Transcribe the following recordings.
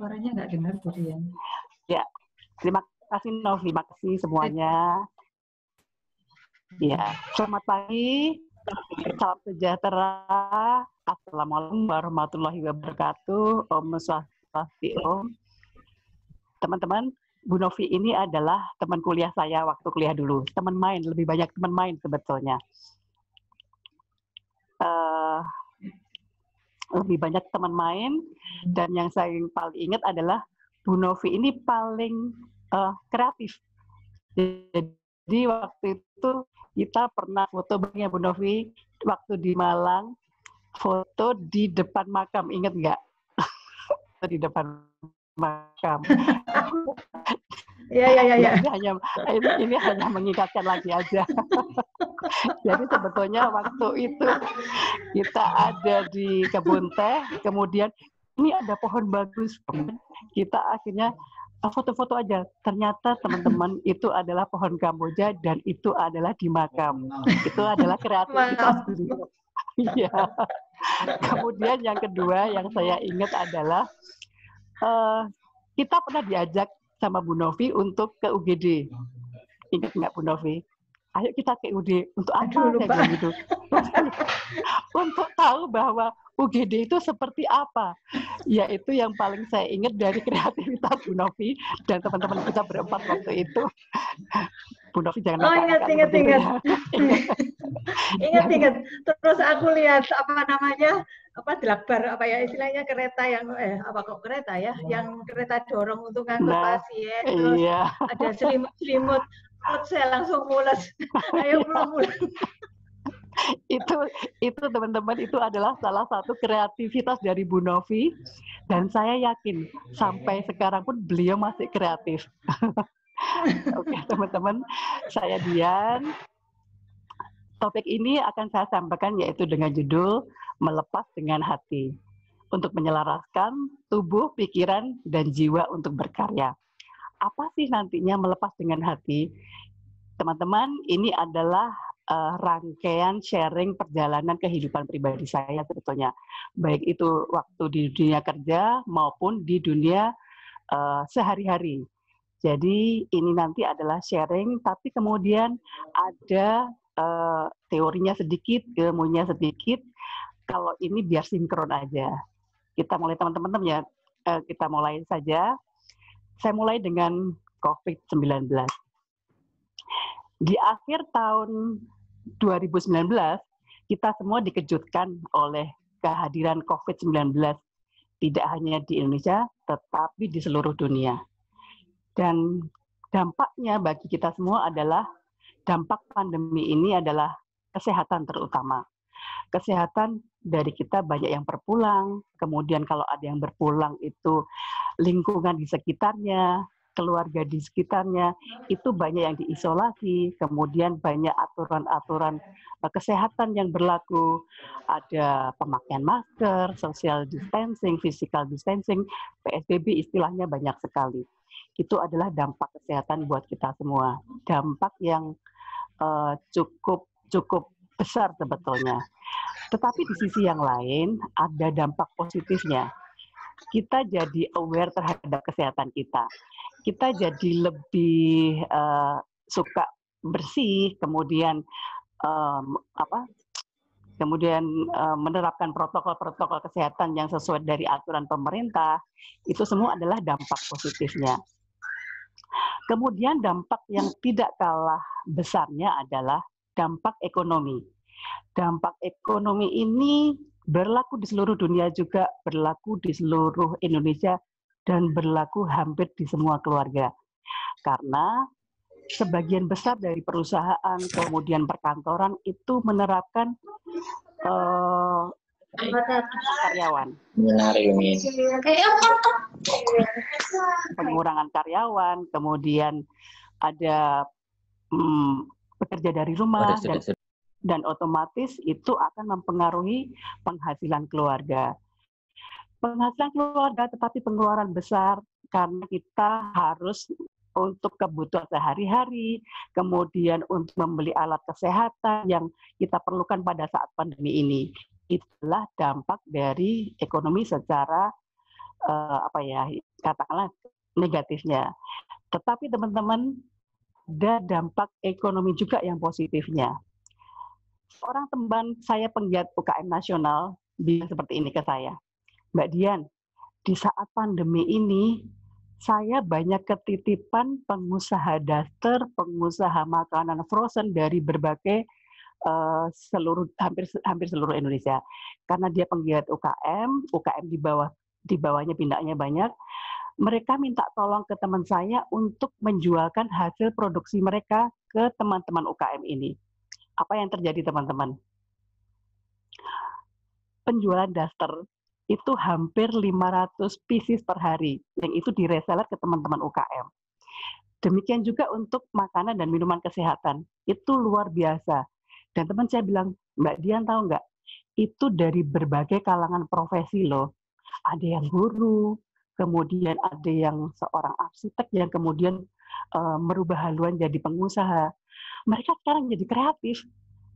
Suaranya nggak dengar, Bu Dian. Ya, terima kasih Novi, terima kasih semuanya. Ya, selamat pagi, salam sejahtera, assalamualaikum warahmatullahi wabarakatuh, Om Swastiastu. Teman-teman, Bu Novi ini adalah teman kuliah saya waktu kuliah dulu, teman main, lebih banyak teman main sebetulnya. Lebih banyak teman main, dan yang saya paling ingat adalah Bu Novi ini paling kreatif. Jadi waktu itu kita pernah foto barengnya Bu Novi waktu di Malang, foto di depan makam, ingat nggak? Di depan makam. Ya. Ini hanya mengingatkan lagi aja. Jadi sebetulnya waktu itu kita ada di kebun teh, kemudian ini ada pohon bagus. Kita akhirnya foto-foto aja. Ternyata teman-teman itu adalah pohon Kamboja dan itu adalah di makam. Itu adalah kreativitas. Iya. Kemudian yang kedua yang saya ingat adalah kita pernah diajak sama Bu Novi untuk ke UGD. Ingat nggak Bu Novi? Ayo kita ke UGD. Untuk apa? Saya bilang gitu. Untuk tahu bahwa UGD itu seperti apa. Yaitu yang paling saya ingat dari kreativitas Bu Novi dan teman-teman kita berempat waktu itu. Bu Novi jangan ingat. Ingat. Terus aku lihat Dilakbar, istilahnya kereta yang kereta ya, yang kereta dorong untuk ngangkut pasien, terus ada selimut, saya langsung mules. Ayo pulang. Itu teman-teman, itu adalah salah satu kreativitas dari Bu Novi, dan saya yakin sampai sekarang pun beliau masih kreatif. Oke teman-teman, saya Dian. Topik ini akan saya sampaikan yaitu dengan judul Melepas dengan Hati, untuk menyelaraskan tubuh, pikiran, dan jiwa untuk berkarya. Apa sih nantinya melepas dengan hati? Teman-teman, ini adalah rangkaian sharing perjalanan kehidupan pribadi saya sebetulnya. Baik itu waktu di dunia kerja maupun di dunia sehari-hari. Jadi ini nanti adalah sharing, tapi kemudian ada teorinya sedikit, ilmunya sedikit. Kalau ini biar sinkron aja. Kita mulai teman-teman ya, kita mulai saja. Saya mulai dengan COVID-19. Di akhir tahun 2019, kita semua dikejutkan oleh kehadiran COVID-19. Tidak hanya di Indonesia, tetapi di seluruh dunia. Dan dampaknya bagi kita semua adalah, dampak pandemi ini adalah kesehatan terutama. Kesehatan dari kita banyak yang berpulang, kemudian kalau ada yang berpulang itu lingkungan di sekitarnya, keluarga di sekitarnya, itu banyak yang diisolasi, kemudian banyak aturan-aturan kesehatan yang berlaku, ada pemakaian masker, social distancing, physical distancing, PSBB istilahnya banyak sekali. Itu adalah dampak kesehatan buat kita semua. Dampak yang cukup besar sebetulnya. Tetapi di sisi yang lain ada dampak positifnya. Kita jadi aware terhadap kesehatan kita. Kita jadi lebih suka bersih, kemudian menerapkan protokol-protokol kesehatan yang sesuai dari aturan pemerintah. Itu semua adalah dampak positifnya. Kemudian dampak yang tidak kalah besarnya adalah dampak ekonomi. Dampak ekonomi ini berlaku di seluruh dunia juga, berlaku di seluruh Indonesia, dan berlaku hampir di semua keluarga. Karena sebagian besar dari perusahaan, kemudian perkantoran itu menerapkan karyawan. Pengurangan karyawan, kemudian ada bekerja dari rumah, dan otomatis itu akan mempengaruhi penghasilan keluarga. Penghasilan keluarga tetapi pengeluaran besar karena kita harus untuk kebutuhan sehari-hari, kemudian untuk membeli alat kesehatan yang kita perlukan pada saat pandemi ini. Itulah dampak dari ekonomi secara katakanlah negatifnya. Tetapi teman-teman, ada dampak ekonomi juga yang positifnya. Seorang teman saya penggiat UKM nasional bilang seperti ini ke saya, Mbak Dian, di saat pandemi ini saya banyak ketitipan pengusaha daster, pengusaha makanan frozen dari berbagai hampir seluruh Indonesia. Karena dia penggiat UKM di bawahnya bindaknya banyak. Mereka minta tolong ke teman saya untuk menjualkan hasil produksi mereka ke teman-teman UKM ini. Apa yang terjadi teman-teman? Penjualan daster itu hampir 500 pieces per hari, yang itu direseller ke teman-teman UKM. Demikian juga untuk makanan dan minuman kesehatan, itu luar biasa. Dan teman saya bilang, Mbak Dian tahu nggak, itu dari berbagai kalangan profesi loh. Ada yang guru, kemudian ada yang seorang arsitek yang kemudian merubah haluan jadi pengusaha. Mereka sekarang jadi kreatif.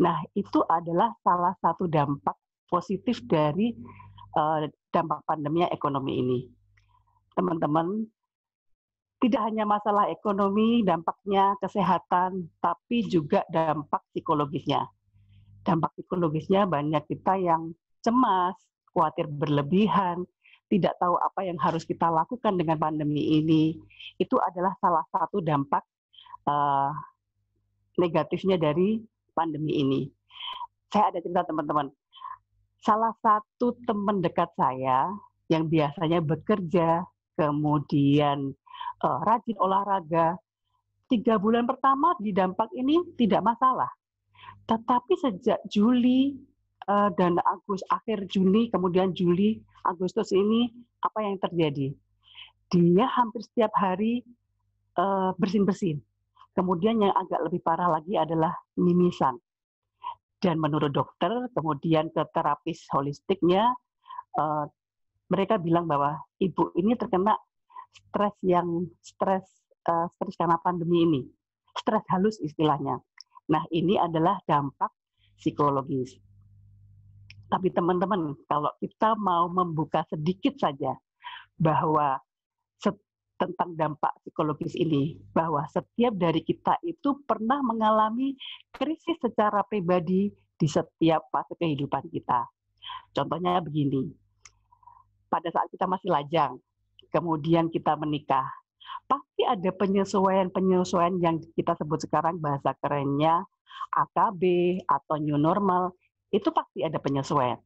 Nah, itu adalah salah satu dampak positif dari dampak pandemi ekonomi ini. Teman-teman, tidak hanya masalah ekonomi, dampaknya kesehatan, tapi juga dampak psikologisnya. Dampak psikologisnya banyak kita yang cemas, khawatir berlebihan, tidak tahu apa yang harus kita lakukan dengan pandemi ini. Itu adalah salah satu dampak negatifnya dari pandemi ini. Saya ada cerita teman-teman. Salah satu teman dekat saya yang biasanya bekerja, kemudian rajin olahraga, 3 bulan pertama di dampak ini tidak masalah. Tetapi sejak Juli dan akhir Juni, kemudian Juli, Agustus ini, apa yang terjadi? Dia hampir setiap hari bersin-bersin. Kemudian yang agak lebih parah lagi adalah mimisan. Dan menurut dokter, kemudian ke terapis holistiknya, mereka bilang bahwa ibu ini terkena stres karena pandemi ini. Stres halus istilahnya. Nah, ini adalah dampak psikologis. Tapi teman-teman, kalau kita mau membuka sedikit saja bahwa tentang dampak psikologis ini, bahwa setiap dari kita itu pernah mengalami krisis secara pribadi di setiap fase kehidupan kita. Contohnya begini, pada saat kita masih lajang, kemudian kita menikah, pasti ada penyesuaian yang kita sebut sekarang bahasa kerennya AKB atau new normal, itu pasti ada penyesuaian.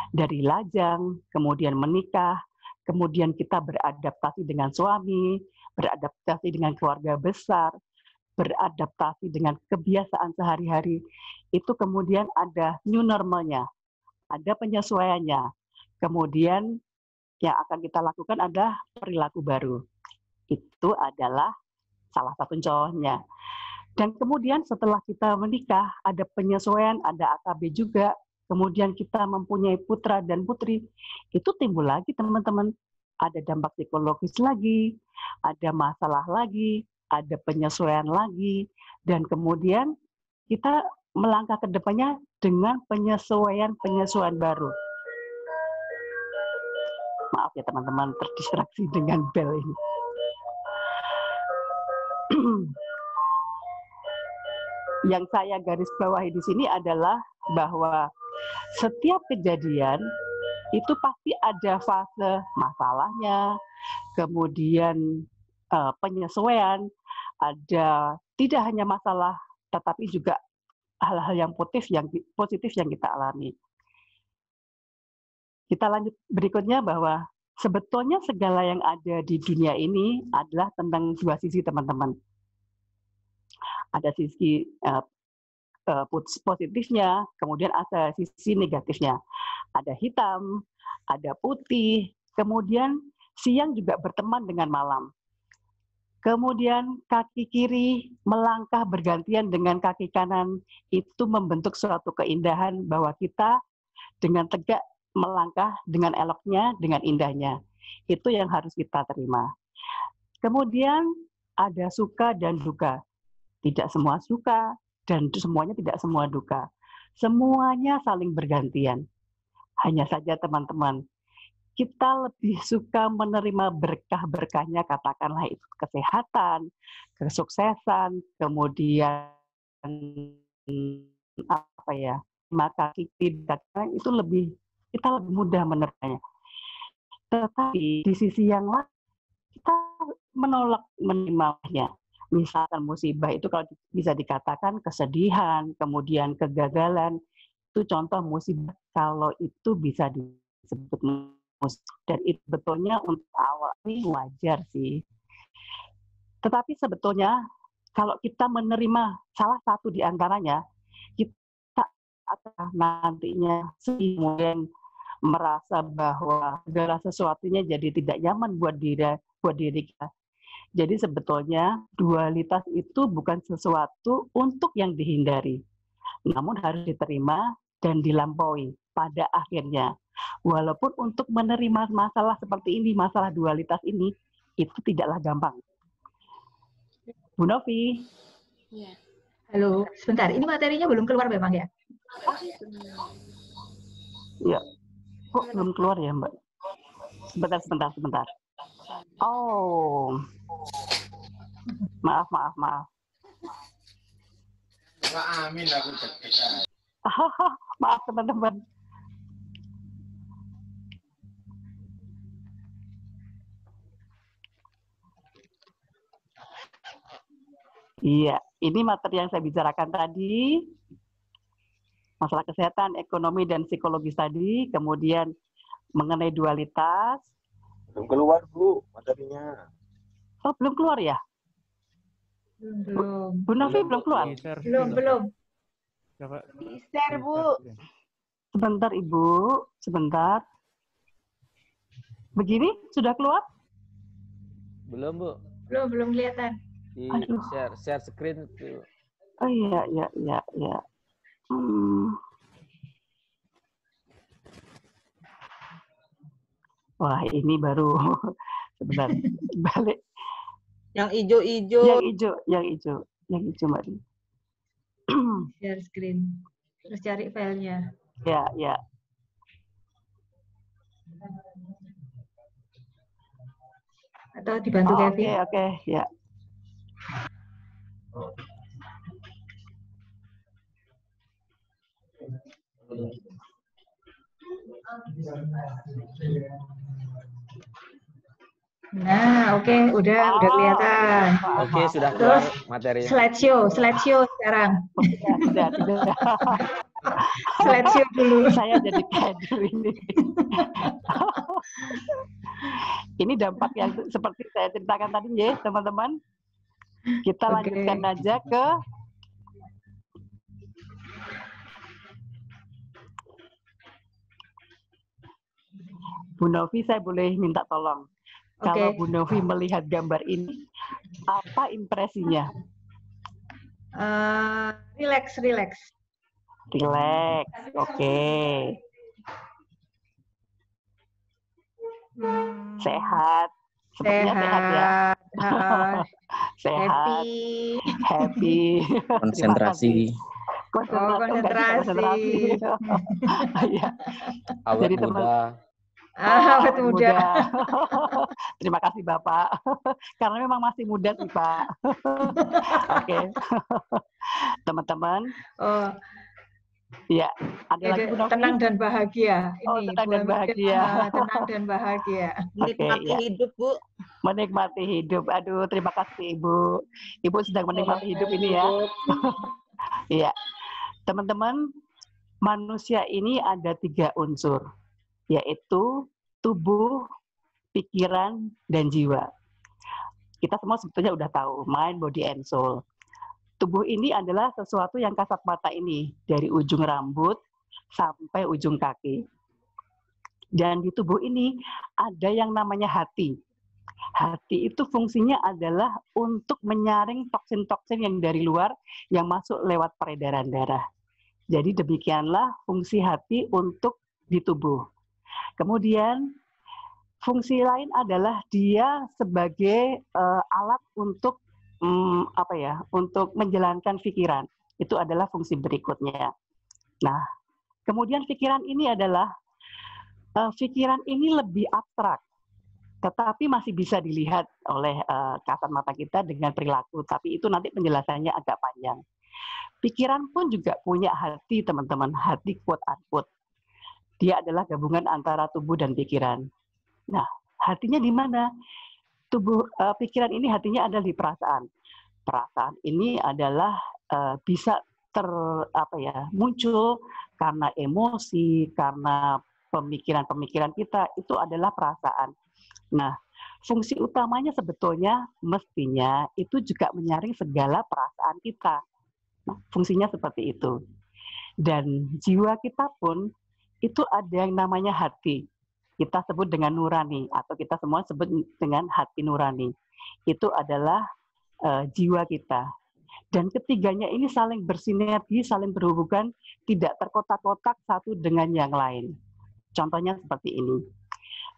Dari lajang, kemudian menikah, kemudian kita beradaptasi dengan suami, beradaptasi dengan keluarga besar, beradaptasi dengan kebiasaan sehari-hari, itu kemudian ada new normalnya, ada penyesuaiannya. Kemudian yang akan kita lakukan adalah perilaku baru. Itu adalah salah satu contohnya. Dan kemudian setelah kita menikah, ada penyesuaian, ada AKB juga, kemudian kita mempunyai putra dan putri, itu timbul lagi teman-teman. Ada dampak psikologis lagi, ada masalah lagi, ada penyesuaian lagi, dan kemudian kita melangkah ke depannya dengan penyesuaian baru. Maaf ya teman-teman, terdistraksi dengan bel ini. Yang saya garis bawahi di sini adalah bahwa setiap kejadian itu pasti ada fase masalahnya, kemudian penyesuaian, ada tidak hanya masalah, tetapi juga hal-hal yang positif yang kita alami. Kita lanjut berikutnya bahwa sebetulnya segala yang ada di dunia ini adalah tentang dua sisi teman-teman. Ada sisi positifnya, kemudian ada sisi negatifnya. Ada hitam, ada putih, kemudian siang juga berteman dengan malam. Kemudian kaki kiri melangkah bergantian dengan kaki kanan, itu membentuk suatu keindahan bahwa kita dengan tegak melangkah dengan eloknya, dengan indahnya. Itu yang harus kita terima. Kemudian ada suka dan duka. Tidak semua suka dan semuanya tidak semua duka. Semuanya saling bergantian. Hanya saja teman-teman, kita lebih suka menerima berkah-berkahnya, katakanlah itu kesehatan, kesuksesan, kemudian apa ya, maka itu lebih kita lebih mudah menerimanya. Tetapi di sisi yang lain kita menolak menerimanya. Misalkan musibah itu kalau bisa dikatakan kesedihan, kemudian kegagalan, itu contoh musibah kalau itu bisa disebut musibah. Dan itu betulnya untuk awal ini wajar sih. Tetapi sebetulnya kalau kita menerima salah satu di antaranya, kita akan nantinya kemudian merasa bahwa segala sesuatunya jadi tidak nyaman buat diri kita. Jadi sebetulnya dualitas itu bukan sesuatu untuk yang dihindari, namun harus diterima dan dilampaui pada akhirnya. Walaupun untuk menerima masalah seperti ini, masalah dualitas ini, itu tidaklah gampang. Bu Novi. Ya. Halo, sebentar. Ini materinya belum keluar memang ya? Ya. Kok belum keluar ya, Mbak? Sebentar. Oh. Maaf. Amin aku deg-degan. Maaf teman-teman. Iya, ini materi yang saya bicarakan tadi, masalah kesehatan, ekonomi, dan psikologis tadi, kemudian mengenai dualitas. Belum keluar, Bu, materinya. Oh, belum keluar ya? Belum. Bu Novi belum keluar? Belum. Share, Bu. Sebentar, Ibu. Sebentar. Begini, sudah keluar? Belum, Bu. Belum kelihatan. Di share screen itu. Oh iya. Wah, ini baru sebentar balik. Yang hijau-hijau. Yang hijau, Mbak. Share screen. Terus cari filenya. Ya. Atau dibantu Kevin? Oke, ya. Nah, oke, udah kelihatan. Oke, sudah keluar materi. Slideshow sekarang. Tidak. Slideshow dulu. Saya jadi keder ini. Ini dampak yang seperti saya ceritakan tadi ya, teman-teman. Kita lanjutkan aja ke Bu Novi, saya boleh minta tolong. Kalau Bu Novi melihat gambar ini, apa impresinya? Relax. Oke. Sehat. Sepertinya sehat ya. Sehat. Happy. Konsentrasi. Konsentrasi. Ya. Awet muda. Awet muda. Terima kasih Bapak. Karena memang masih muda sih Pak. Oke. Teman-teman. Ya, ada lagi Bu Novi? Tenang dan bahagia. Ini tenang dan bahagia. Tenang dan bahagia. Menikmati hidup, Bu. Menikmati hidup. Aduh, terima kasih Ibu. Ibu sedang menikmati hidup ini ya. Iya. Teman-teman, manusia ini ada 3 unsur, yaitu tubuh, pikiran, dan jiwa. Kita semua sebetulnya udah tahu, mind, body, and soul. Tubuh ini adalah sesuatu yang kasat mata ini, dari ujung rambut sampai ujung kaki. Dan di tubuh ini ada yang namanya hati. Hati itu fungsinya adalah untuk menyaring toksin-toksin yang dari luar yang masuk lewat peredaran darah. Jadi demikianlah fungsi hati untuk di tubuh. Kemudian fungsi lain adalah dia sebagai alat untuk untuk menjalankan pikiran. Itu adalah fungsi berikutnya. Nah, kemudian pikiran ini adalah pikiran ini lebih abstrak, tetapi masih bisa dilihat oleh kasat mata kita dengan perilaku. Tapi itu nanti penjelasannya agak panjang. Pikiran pun juga punya hati, teman-teman. Hati quote unquote. Dia adalah gabungan antara tubuh dan pikiran. Nah, hatinya di mana? Pikiran ini hatinya ada di perasaan. Perasaan ini adalah bisa muncul karena emosi, karena pemikiran-pemikiran kita, itu adalah perasaan. Nah, fungsi utamanya sebetulnya mestinya itu juga menyaring segala perasaan kita. Nah, fungsinya seperti itu. Dan jiwa kita pun itu ada yang namanya hati. Kita sebut dengan nurani, atau kita semua sebut dengan hati nurani. Itu adalah jiwa kita. Dan ketiganya ini saling bersinergi, saling berhubungan, tidak terkotak-kotak satu dengan yang lain. Contohnya seperti ini.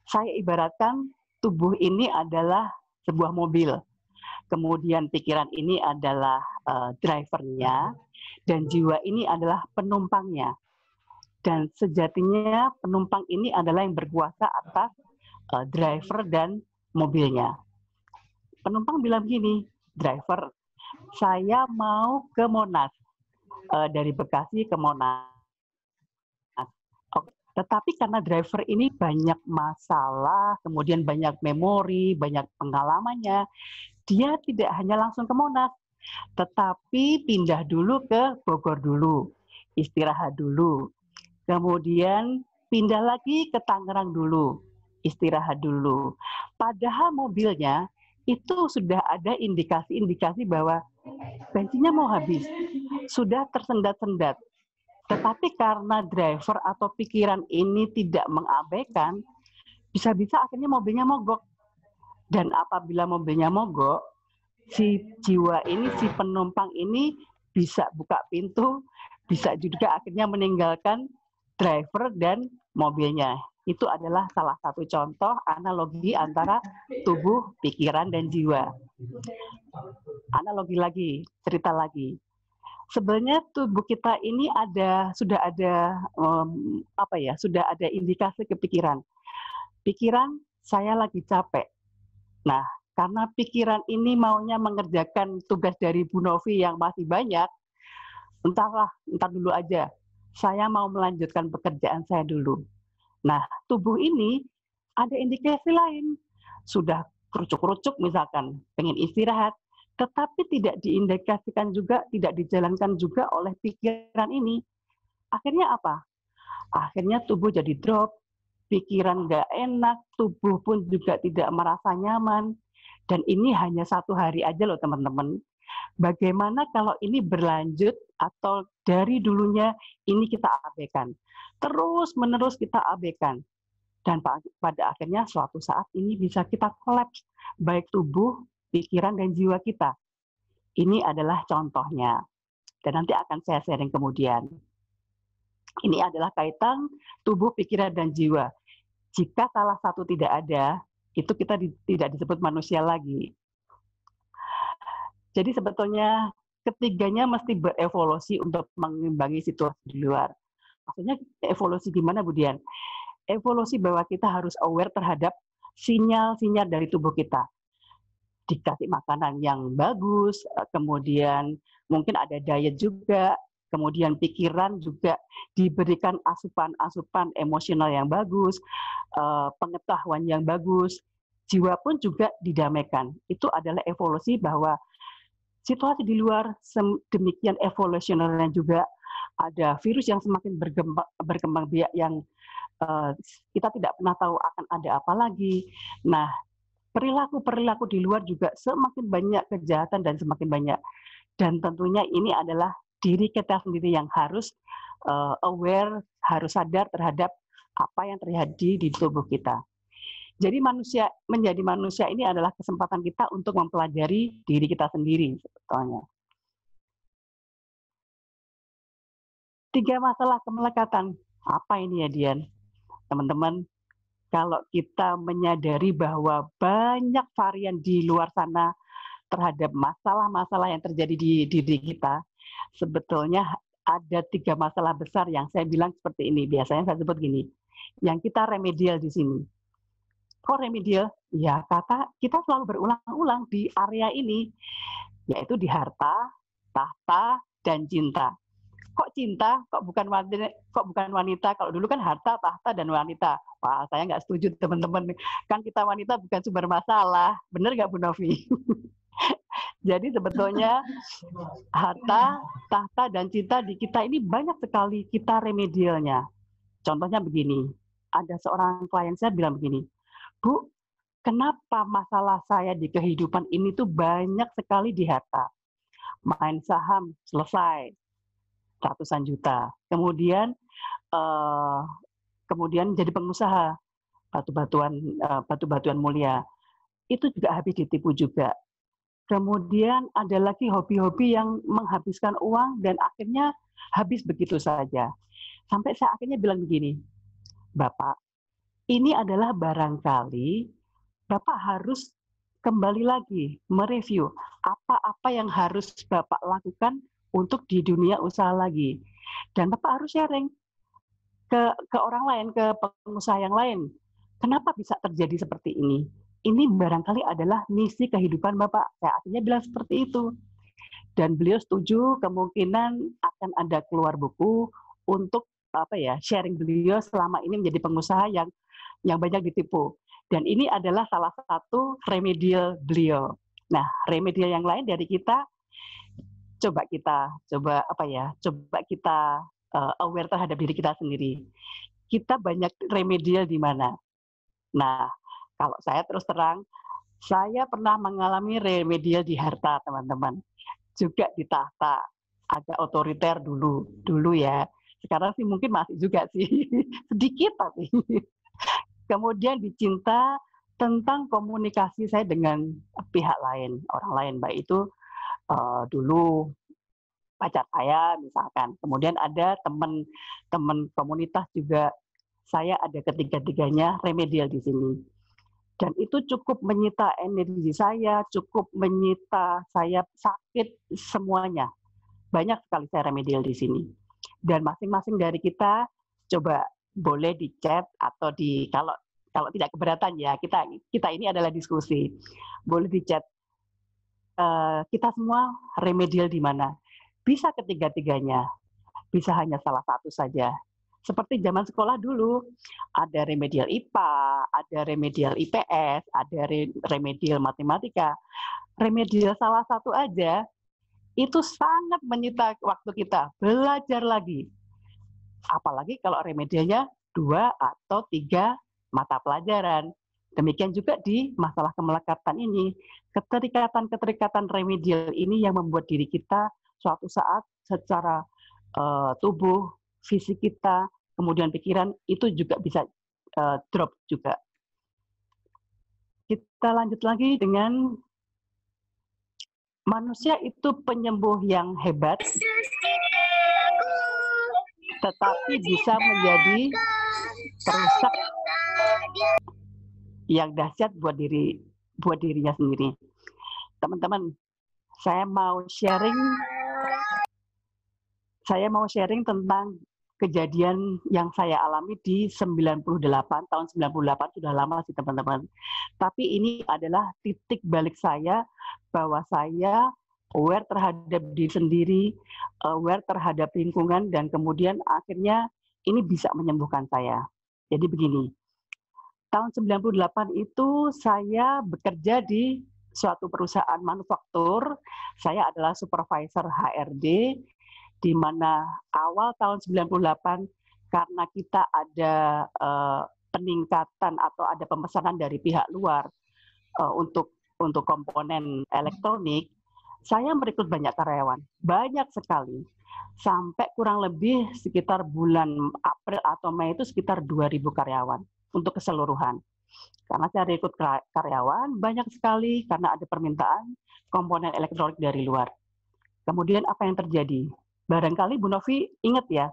Saya ibaratkan tubuh ini adalah sebuah mobil. Kemudian pikiran ini adalah drivernya, dan jiwa ini adalah penumpangnya. Dan sejatinya penumpang ini adalah yang berkuasa atas driver dan mobilnya. Penumpang bilang gini, driver, saya mau ke Monas, dari Bekasi ke Monas. Tetapi karena driver ini banyak masalah, kemudian banyak memori, banyak pengalamannya, dia tidak hanya langsung ke Monas, tetapi pindah dulu ke Bogor dulu, istirahat dulu. Kemudian pindah lagi ke Tangerang dulu, istirahat dulu. Padahal mobilnya itu sudah ada indikasi-indikasi bahwa bensinnya mau habis, sudah tersendat-sendat. Tetapi karena driver atau pikiran ini tidak mengabaikan, bisa-bisa akhirnya mobilnya mogok. Dan apabila mobilnya mogok, si jiwa ini, si penumpang ini bisa buka pintu, bisa juga akhirnya meninggalkan driver dan mobilnya. Itu adalah salah satu contoh analogi antara tubuh, pikiran, dan jiwa. Analogi lagi, cerita lagi. Sebenarnya tubuh kita ini sudah ada indikasi ke pikiran. Pikiran, saya lagi capek. Nah, karena pikiran ini maunya mengerjakan tugas dari Bu Novi yang masih banyak, entar dulu aja. Saya mau melanjutkan pekerjaan saya dulu. Nah, tubuh ini ada indikasi lain. Sudah kerucuk-kerucuk misalkan, pengen istirahat, tetapi tidak diindikasikan juga, tidak dijalankan juga oleh pikiran ini. Akhirnya apa? Akhirnya tubuh jadi drop, pikiran nggak enak, tubuh pun juga tidak merasa nyaman. Dan ini hanya 1 hari aja loh teman-teman. Bagaimana kalau ini berlanjut atau dari dulunya ini kita abaikan. Terus-menerus kita abaikan. Dan pada akhirnya suatu saat ini bisa kita kolaps, baik tubuh, pikiran, dan jiwa kita. Ini adalah contohnya. Dan nanti akan saya sharing kemudian. Ini adalah kaitan tubuh, pikiran, dan jiwa. Jika salah satu tidak ada, itu kita tidak disebut manusia lagi. Jadi sebetulnya ketiganya mesti berevolusi untuk mengimbangi situasi di luar. Maksudnya evolusi gimana, Bu Dian? Evolusi bahwa kita harus aware terhadap sinyal-sinyal dari tubuh kita. Dikasih makanan yang bagus, kemudian mungkin ada diet juga, kemudian pikiran juga diberikan asupan-asupan emosional yang bagus, pengetahuan yang bagus, jiwa pun juga didamaikan. Itu adalah evolusi bahwa situasi di luar demikian evolusionernya juga, ada virus yang semakin berkembang biak yang kita tidak pernah tahu akan ada apa lagi. Nah, perilaku-perilaku di luar juga semakin banyak kejahatan dan semakin banyak. Dan tentunya ini adalah diri kita sendiri yang harus aware, harus sadar terhadap apa yang terjadi di tubuh kita. Jadi menjadi manusia ini adalah kesempatan kita untuk mempelajari diri kita sendiri sebetulnya. 3 masalah kemelekatan. Apa ini ya, Dian? Teman-teman, kalau kita menyadari bahwa banyak varian di luar sana terhadap masalah-masalah yang terjadi di diri kita, sebetulnya ada 3 masalah besar yang saya bilang seperti ini. Biasanya saya sebut gini, yang kita remedial di sini. Kok remedial? Ya, kata kita selalu berulang-ulang di area ini, yaitu di harta, tahta, dan cinta. Kok cinta? Kok bukan wanita? Kalau dulu kan harta, tahta, dan wanita. Wah, saya nggak setuju teman-teman. Kan kita wanita bukan sumber masalah. Benar nggak Bu Novi? Jadi sebetulnya harta, tahta, dan cinta di kita ini banyak sekali kita remedialnya. Contohnya begini, ada seorang klien saya bilang begini, Bu, kenapa masalah saya di kehidupan ini tuh banyak sekali di harta? Main saham, selesai. Ratusan juta. Kemudian jadi pengusaha batu-batuan mulia. Itu juga habis ditipu juga. Kemudian ada lagi hobi-hobi yang menghabiskan uang dan akhirnya habis begitu saja. Sampai saya akhirnya bilang begini, Bapak, ini adalah barangkali Bapak harus kembali lagi mereview apa-apa yang harus Bapak lakukan untuk di dunia usaha lagi. Dan Bapak harus sharing ke orang lain, ke pengusaha yang lain. Kenapa bisa terjadi seperti ini? Ini barangkali adalah misi kehidupan Bapak. Saya akhirnya bilang seperti itu. Dan beliau setuju kemungkinan akan ada keluar buku untuk sharing beliau selama ini menjadi pengusaha yang banyak ditipu. Dan ini adalah salah satu remedial beliau. Nah, remedial yang lain dari kita, coba kita aware terhadap diri kita sendiri. Kita banyak remedial di mana? Nah, kalau saya terus terang, saya pernah mengalami remedial di harta, teman-teman. Juga di tahta, agak otoriter dulu ya. Sekarang sih mungkin masih juga sih, sedikit tapi. Kemudian di cinta, tentang komunikasi saya dengan pihak lain, orang lain, baik itu dulu pacar saya misalkan, kemudian ada teman komunitas juga, saya ada ketiga-tiganya remedial di sini. Dan itu cukup menyita energi saya, cukup menyita saya sakit semuanya. Banyak sekali saya remedial di sini. Dan masing-masing dari kita coba boleh di chat atau kalau tidak keberatan ya, kita ini adalah diskusi. Boleh di chat. Kita semua remedial di mana? Bisa ketiga-tiganya, bisa hanya salah satu saja. Seperti zaman sekolah dulu, ada remedial IPA, ada remedial IPS, ada remedial matematika. Remedial salah satu aja, itu sangat menyita waktu kita, belajar lagi. Apalagi kalau remedialnya 2 atau 3 mata pelajaran. Demikian juga di masalah kemelekatan ini. Keterikatan remedial ini yang membuat diri kita suatu saat secara tubuh, fisik kita, kemudian pikiran, itu juga bisa drop juga. Kita lanjut lagi dengan manusia itu penyembuh yang hebat, tetapi bisa menjadi perusak yang dahsyat buat dirinya sendiri. Teman-teman, saya mau sharing tentang kejadian yang saya alami di 98, tahun 98, sudah lama sih teman-teman. Tapi ini adalah titik balik saya, bahwa saya aware terhadap diri sendiri, aware terhadap lingkungan, dan kemudian akhirnya ini bisa menyembuhkan saya. Jadi begini, tahun 98 itu saya bekerja di suatu perusahaan manufaktur. Saya adalah supervisor HRD, di mana awal tahun 98 karena kita ada peningkatan atau ada pemesanan dari pihak luar untuk komponen elektronik, saya merekrut banyak karyawan, banyak sekali. Sampai kurang lebih sekitar bulan April atau Mei itu sekitar 2.000 karyawan untuk keseluruhan. Karena saya rekrut karyawan banyak sekali karena ada permintaan komponen elektronik dari luar. Kemudian apa yang terjadi? Barangkali Bu Novi ingat ya,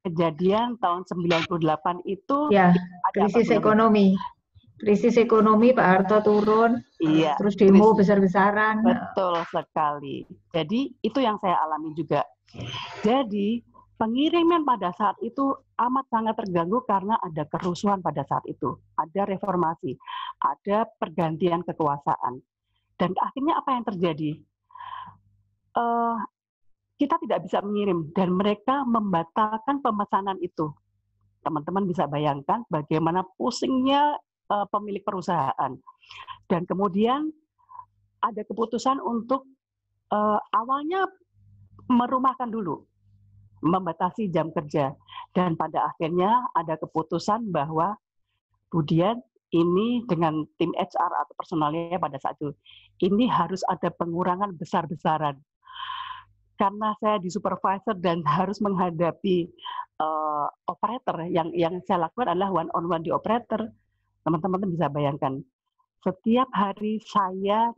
kejadian tahun 98 itu ya, krisis ekonomi. Krisis ekonomi, Pak Harto turun, iya, terus demo besar-besaran. Betul sekali. Jadi itu yang saya alami juga. Jadi Pengiriman pada saat itu amat sangat terganggu karena ada kerusuhan pada saat itu, ada reformasi, ada pergantian kekuasaan. Dan akhirnya apa yang terjadi? Kita tidak bisa mengirim dan mereka membatalkan pemesanan itu. Teman-teman bisa bayangkan bagaimana pusingnya pemilik perusahaan. Dan kemudian ada keputusan untuk awalnya merumahkan dulu, membatasi jam kerja. Dan pada akhirnya ada keputusan bahwa kemudian ini dengan tim HR atau personalnya pada saat itu, ini harus ada pengurangan besar-besaran. Karena saya di supervisor dan harus menghadapi operator, yang saya lakukan adalah one-on-one di operator. Teman-teman bisa bayangkan, setiap hari saya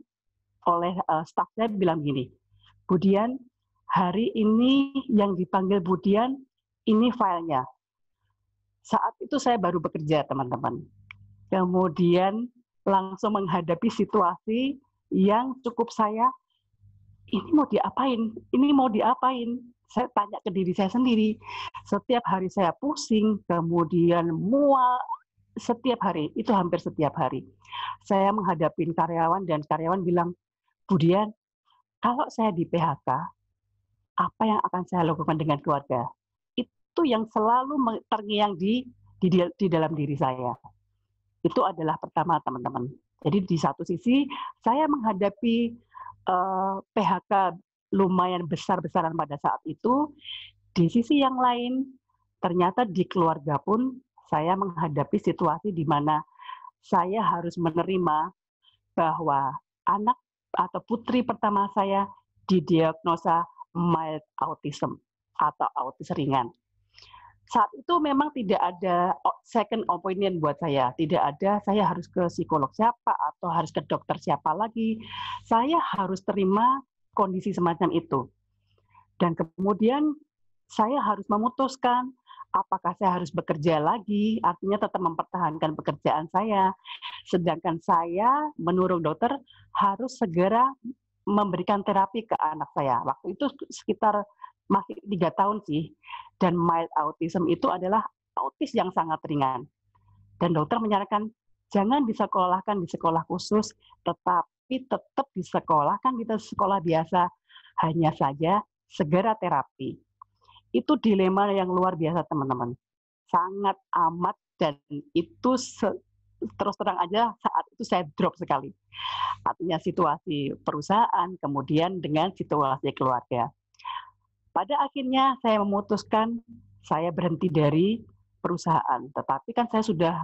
oleh staf saya bilang gini, Budian, hari ini yang dipanggil Budian, ini filenya. Saat itu saya baru bekerja, teman-teman. Kemudian langsung menghadapi situasi yang cukup saya, ini mau diapain? Ini mau diapain? Saya tanya ke diri saya sendiri. Setiap hari saya pusing, kemudian mual, setiap hari, itu hampir setiap hari. Saya menghadapi karyawan dan karyawan bilang, Budian, kalau saya di PHK, apa yang akan saya lakukan dengan keluarga? Itu yang selalu terngiang di dalam diri saya. Itu adalah pertama, teman-teman. Jadi di satu sisi, saya menghadapi PHK lumayan besar-besaran pada saat itu. Di sisi yang lain, ternyata di keluarga pun saya menghadapi situasi di mana saya harus menerima bahwa anak atau putri pertama saya didiagnosa mild autism atau autis ringan. Saat itu memang tidak ada second opinion buat saya. Tidak ada saya harus ke psikolog siapa atau harus ke dokter siapa lagi. Saya harus terima kondisi semacam itu. Dan kemudian saya harus memutuskan apakah saya harus bekerja lagi, artinya tetap mempertahankan pekerjaan saya. Sedangkan saya menurut dokter harus segera memberikan terapi ke anak saya. Waktu itu sekitar masih 3 tahun sih. Dan mild autism itu adalah autis yang sangat ringan. Dan dokter menyarankan jangan disekolahkan di sekolah khusus, tetapi tetap disekolahkan di sekolah biasa. Hanya saja segera terapi. Itu dilema yang luar biasa, teman-teman. Sangat amat, dan itu terus terang aja saat itu saya drop sekali. Artinya situasi perusahaan, kemudian dengan situasi keluarga. Pada akhirnya saya memutuskan saya berhenti dari perusahaan. Tetapi kan saya sudah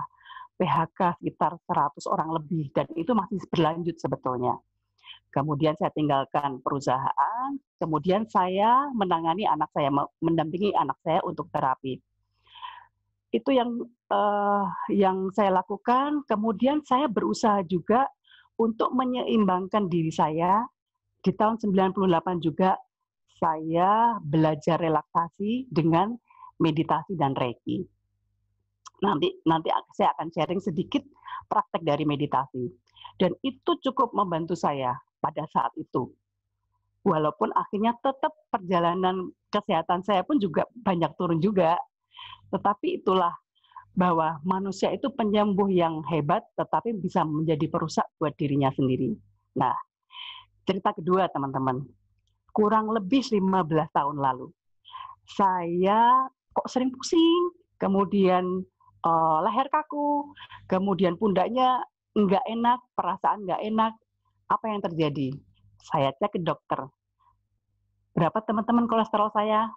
PHK sekitar 100 orang lebih, dan itu masih berlanjut sebetulnya. Kemudian saya tinggalkan perusahaan, kemudian saya menangani anak saya, mendampingi anak saya untuk terapi. Itu yang saya lakukan. Kemudian saya berusaha juga untuk menyeimbangkan diri saya. Di tahun 98 juga saya belajar relaksasi dengan meditasi dan Reiki. Nanti saya akan sharing sedikit praktek dari meditasi. Dan itu cukup membantu saya pada saat itu. Walaupun akhirnya tetap perjalanan kesehatan saya pun juga banyak turun juga. Tetapi itulah bahwa manusia itu penyembuh yang hebat, tetapi bisa menjadi perusak buat dirinya sendiri. Nah, cerita kedua, teman-teman. Kurang lebih 15 tahun lalu, saya kok sering pusing, kemudian leher kaku, kemudian pundaknya nggak enak, perasaan nggak enak. Apa yang terjadi? Saya cek ke dokter. Berapa teman-teman kolesterol saya?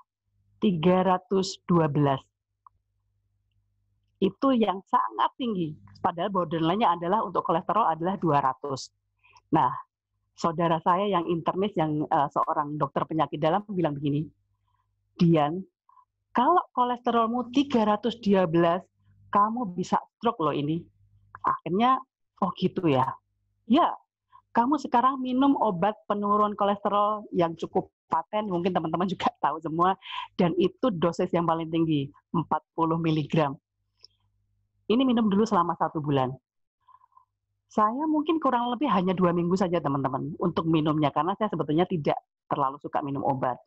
312. Itu yang sangat tinggi. Padahal borderline-nya adalah untuk kolesterol adalah 200. Nah, saudara saya yang internis, yang seorang dokter penyakit dalam bilang begini, Dian, kalau kolesterolmu 312, kamu bisa stroke loh ini. Akhirnya, oh gitu ya. Ya, kamu sekarang minum obat penurun kolesterol yang cukup paten, mungkin teman-teman juga tahu semua, dan itu dosis yang paling tinggi, 40 mg. Ini minum dulu selama 1 bulan. Saya mungkin kurang lebih hanya 2 minggu saja, teman-teman, untuk minumnya, karena saya sebetulnya tidak terlalu suka minum obat.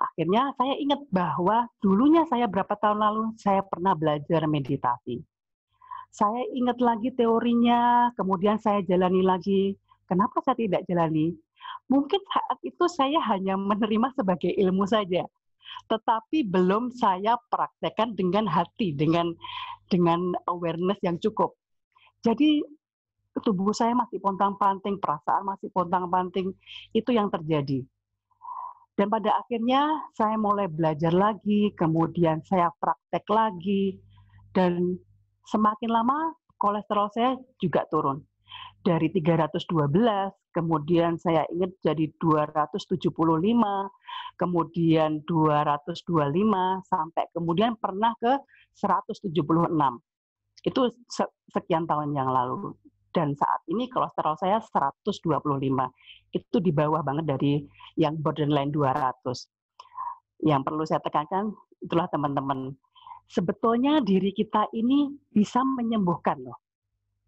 Akhirnya saya ingat bahwa dulunya saya berapa tahun lalu saya pernah belajar meditasi. Saya ingat lagi teorinya, kemudian saya jalani lagi. Kenapa saya tidak jalani? Mungkin saat itu saya hanya menerima sebagai ilmu saja, tetapi belum saya praktekkan dengan hati, dengan awareness yang cukup. Jadi tubuh saya masih pontang-panting, perasaan masih pontang-panting, itu yang terjadi. Dan pada akhirnya saya mulai belajar lagi, kemudian saya praktek lagi, dan semakin lama kolesterol saya juga turun. Dari 312, kemudian saya ingat jadi 275, kemudian 225, sampai kemudian pernah ke 176. Itu sekian tahun yang lalu. Dan saat ini kolesterol saya 125. Itu di bawah banget dari yang borderline 200. Yang perlu saya tekankan, itulah teman-teman. Sebetulnya diri kita ini bisa menyembuhkan loh.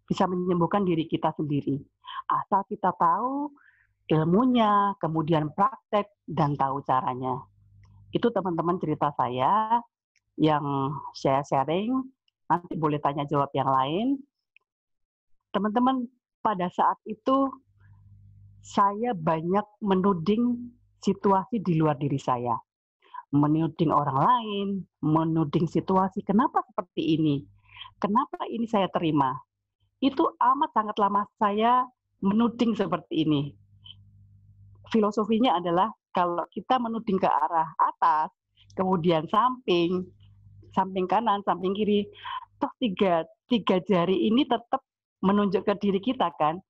Bisa menyembuhkan diri kita sendiri. Asal kita tahu ilmunya, kemudian praktek, dan tahu caranya. Itu teman-teman cerita saya yang saya sharing. Nanti boleh tanya jawab yang lain. Teman-teman, pada saat itu saya banyak menuding situasi di luar diri saya. Menuding orang lain, menuding situasi, kenapa seperti ini? Kenapa ini saya terima? Itu amat sangat lama saya menuding seperti ini. Filosofinya adalah kalau kita menuding ke arah atas, kemudian samping kanan, samping kiri, toh tiga jari ini tetap menunjuk ke diri kita kan.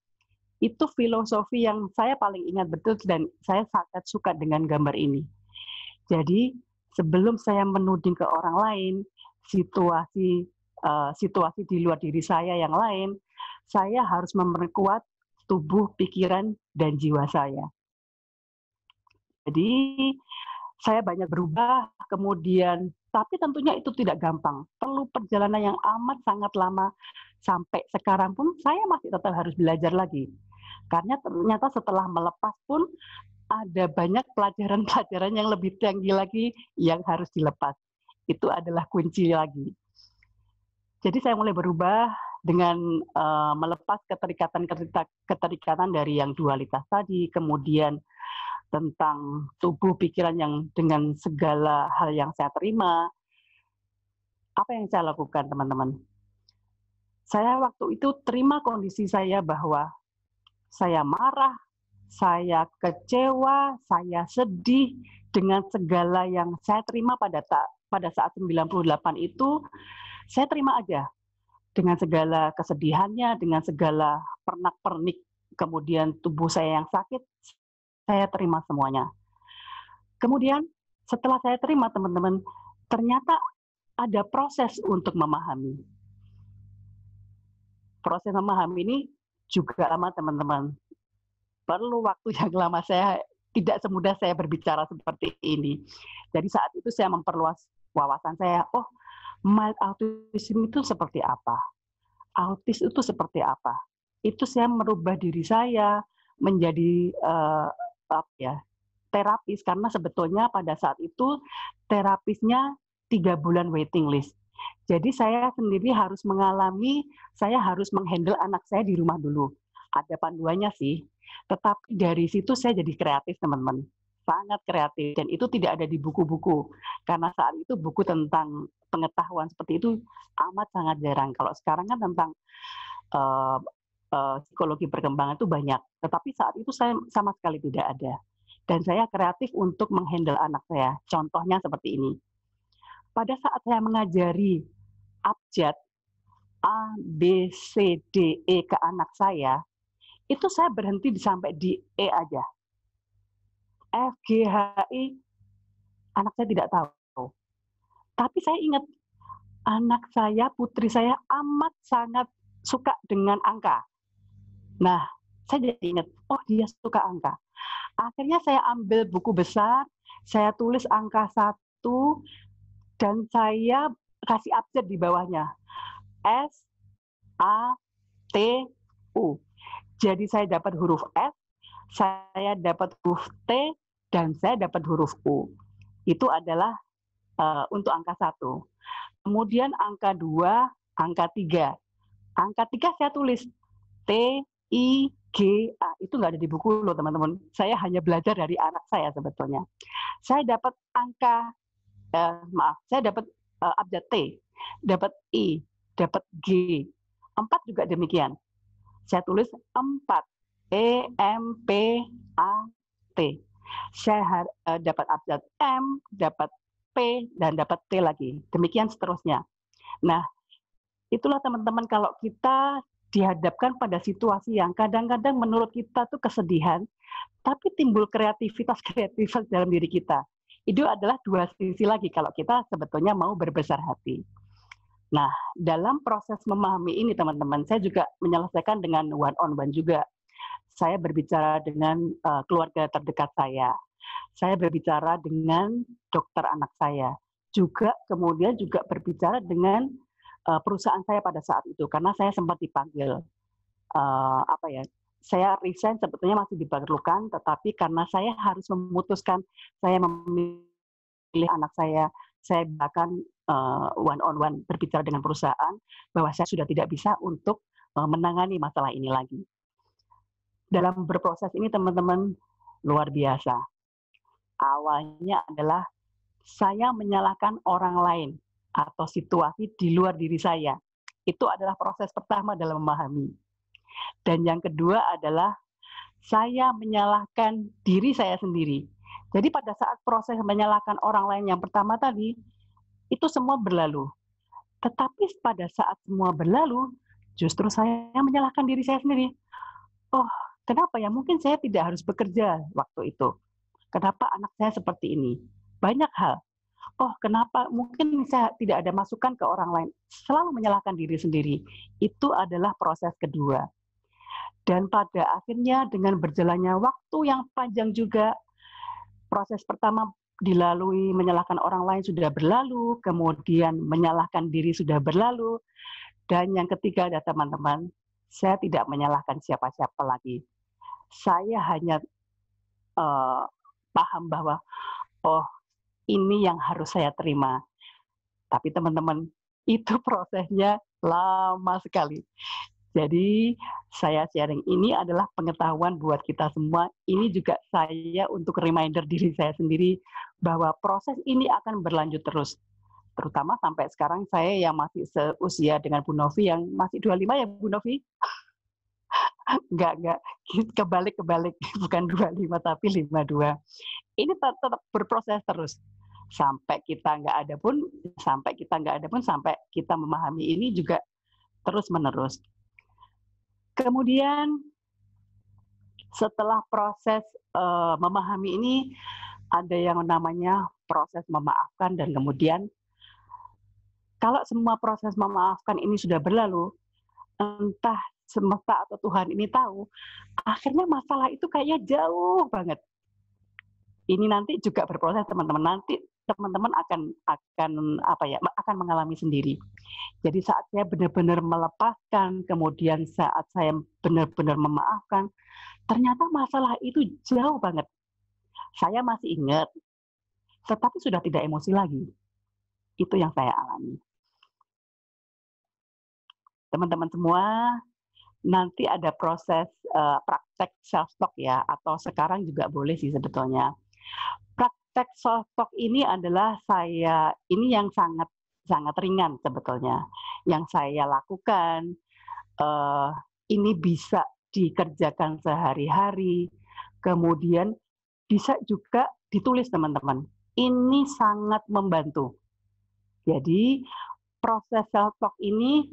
Itu filosofi yang saya paling ingat betul dan saya sangat suka dengan gambar ini. Jadi sebelum saya menuding ke orang lain, situasi di luar diri saya yang lain, saya harus memperkuat tubuh, pikiran, dan jiwa saya. Jadi saya banyak berubah, kemudian, tapi tentunya itu tidak gampang. Perlu perjalanan yang amat sangat lama. Sampai sekarang pun saya masih tetap harus belajar lagi. Karena ternyata setelah melepas pun ada banyak pelajaran-pelajaran yang lebih tinggi lagi yang harus dilepas. Itu adalah kunci lagi. Jadi saya mulai berubah dengan melepas keterikatan dari yang dualitas tadi, kemudian tentang tubuh pikiran yang dengan segala hal yang saya terima. Apa yang saya lakukan, teman-teman? Saya waktu itu terima kondisi saya bahwa saya marah, saya kecewa, saya sedih dengan segala yang saya terima pada saat 98 itu. Saya terima aja dengan segala kesedihannya, dengan segala pernak-pernik, kemudian tubuh saya yang sakit, saya terima semuanya. Kemudian setelah saya terima, teman-teman, ternyata ada proses untuk memahami. Proses memahami ini juga lama, teman-teman. Perlu waktu yang lama, saya tidak semudah saya berbicara seperti ini. Jadi saat itu saya memperluas wawasan saya, oh, mild autism itu seperti apa? Autis itu seperti apa? Itu saya merubah diri saya menjadi terapis, karena sebetulnya pada saat itu terapisnya 3 bulan waiting list. Jadi saya sendiri harus mengalami, saya harus menghandle anak saya di rumah dulu. Ada panduannya sih, tetapi dari situ saya jadi kreatif, teman-teman. Sangat kreatif, dan itu tidak ada di buku-buku. Karena saat itu buku tentang pengetahuan seperti itu amat sangat jarang. Kalau sekarang kan tentang psikologi perkembangan itu banyak. Tetapi saat itu saya sama sekali tidak ada. Dan saya kreatif untuk menghandle anak saya. Contohnya seperti ini. Pada saat saya mengajari abjad A, B, C, D, E ke anak saya, itu saya berhenti sampai di E aja. F, G, H, I, anak saya tidak tahu. Tapi saya ingat, anak saya, putri saya amat sangat suka dengan angka. Nah, saya jadi ingat, oh dia suka angka. Akhirnya saya ambil buku besar, saya tulis angka 1, dan saya kasih abjad di bawahnya. S, A, T, U. Jadi saya dapat huruf S, saya dapat huruf T, dan saya dapat huruf U. Itu adalah untuk angka 1. Kemudian angka 2, angka 3. Angka 3 saya tulis T, I, G, A. Itu nggak ada di buku loh teman-teman. Saya hanya belajar dari anak saya sebetulnya. Saya dapat angka, saya dapat abjad T, dapat I, dapat G. 4 juga demikian. Saya tulis 4. E, M, P, A, T. Saya dapat abjad M, dapat P, dan dapat T lagi. Demikian seterusnya. Nah, itulah teman-teman kalau kita dihadapkan pada situasi yang kadang-kadang menurut kita tuh kesedihan, tapi timbul kreativitas dalam diri kita. Itu adalah 2 sisi lagi kalau kita sebetulnya mau berbesar hati. Nah, dalam proses memahami ini teman-teman, saya juga menyelesaikan dengan one-on-one juga. Saya berbicara dengan keluarga terdekat saya. Saya berbicara dengan dokter anak saya. Juga kemudian juga berbicara dengan perusahaan saya pada saat itu, karena saya sempat dipanggil. Saya resign sebetulnya masih diperlukan, tetapi karena saya harus memutuskan, saya memilih anak saya bahkan one-on-one berbicara dengan perusahaan, bahwa saya sudah tidak bisa untuk menangani masalah ini lagi. Dalam berproses ini teman-teman, luar biasa. Awalnya adalah saya menyalahkan orang lain atau situasi di luar diri saya. Itu adalah proses pertama dalam memahami. Dan yang kedua adalah saya menyalahkan diri saya sendiri. Jadi pada saat proses menyalahkan orang lain yang pertama tadi, itu semua berlalu. Tetapi pada saat semua berlalu, justru saya menyalahkan diri saya sendiri. Oh, kenapa ya? Mungkin saya tidak harus bekerja waktu itu. Kenapa anak saya seperti ini? Banyak hal. Oh, kenapa mungkin saya tidak ada masukan ke orang lain? Selalu menyalahkan diri sendiri. Itu adalah proses kedua. Dan pada akhirnya dengan berjalannya waktu yang panjang juga, proses pertama dilalui menyalahkan orang lain sudah berlalu, kemudian menyalahkan diri sudah berlalu, dan yang ketiga ada teman-teman, saya tidak menyalahkan siapa-siapa lagi. Saya hanya paham bahwa, oh, ini yang harus saya terima. Tapi teman-teman, itu prosesnya lama sekali. Jadi, saya sharing ini adalah pengetahuan buat kita semua. Ini juga saya untuk reminder diri saya sendiri bahwa proses ini akan berlanjut terus. Terutama sampai sekarang saya yang masih seusia dengan Bu Novi yang masih 25 ya Bu Novi? Enggak. Kebalik. Bukan 25 tapi 52. Ini tetap berproses terus. Sampai kita nggak ada pun, sampai kita memahami ini juga terus-menerus. Kemudian setelah proses memahami ini, ada yang namanya proses memaafkan, dan kemudian kalau semua proses memaafkan ini sudah berlalu, entah semesta atau Tuhan ini tahu, akhirnya masalah itu kayaknya jauh banget. Ini nanti juga berproses teman-teman. Nanti teman-teman akan mengalami sendiri. Jadi saat saya benar-benar melepaskan, kemudian saat saya benar-benar memaafkan, ternyata masalah itu jauh banget. Saya masih ingat, tetapi sudah tidak emosi lagi. Itu yang saya alami. Teman-teman semua, nanti ada proses praktek self-talk ya, atau sekarang juga boleh sih sebetulnya. Praktek self-talk ini adalah ini yang sangat ringan sebetulnya. Yang saya lakukan, ini bisa dikerjakan sehari-hari, kemudian bisa juga ditulis teman-teman. Ini sangat membantu. Jadi proses self-talk ini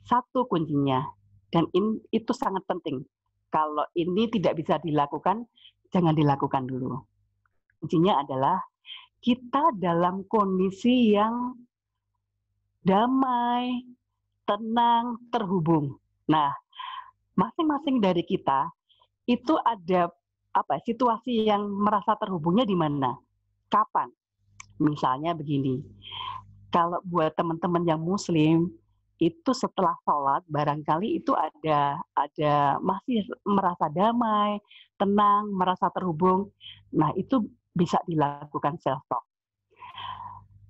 satu kuncinya, dan itu sangat penting. Kalau ini tidak bisa dilakukan, jangan dilakukan dulu. Kuncinya adalah kita dalam kondisi yang damai, tenang, terhubung. Nah, masing-masing dari kita itu ada situasi yang merasa terhubungnya di mana? Kapan? Misalnya begini, kalau buat teman-teman yang Muslim, itu setelah sholat barangkali itu ada masih merasa damai, tenang, merasa terhubung. Nah, itu bisa dilakukan self-talk.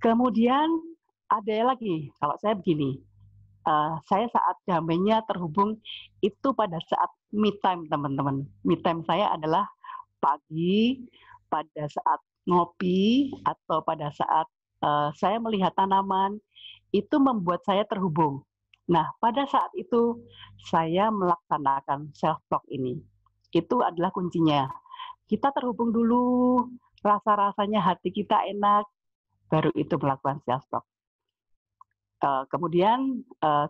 Kemudian ada lagi, kalau saya begini, saya saat damainya terhubung itu pada saat me time, teman-teman. Me time saya adalah pagi, pada saat ngopi, atau pada saat saya melihat tanaman, itu membuat saya terhubung. Nah, pada saat itu saya melaksanakan self-talk ini. Itu adalah kuncinya. Kita terhubung dulu, rasa-rasanya hati kita enak, baru itu melakukan self-talk. Kemudian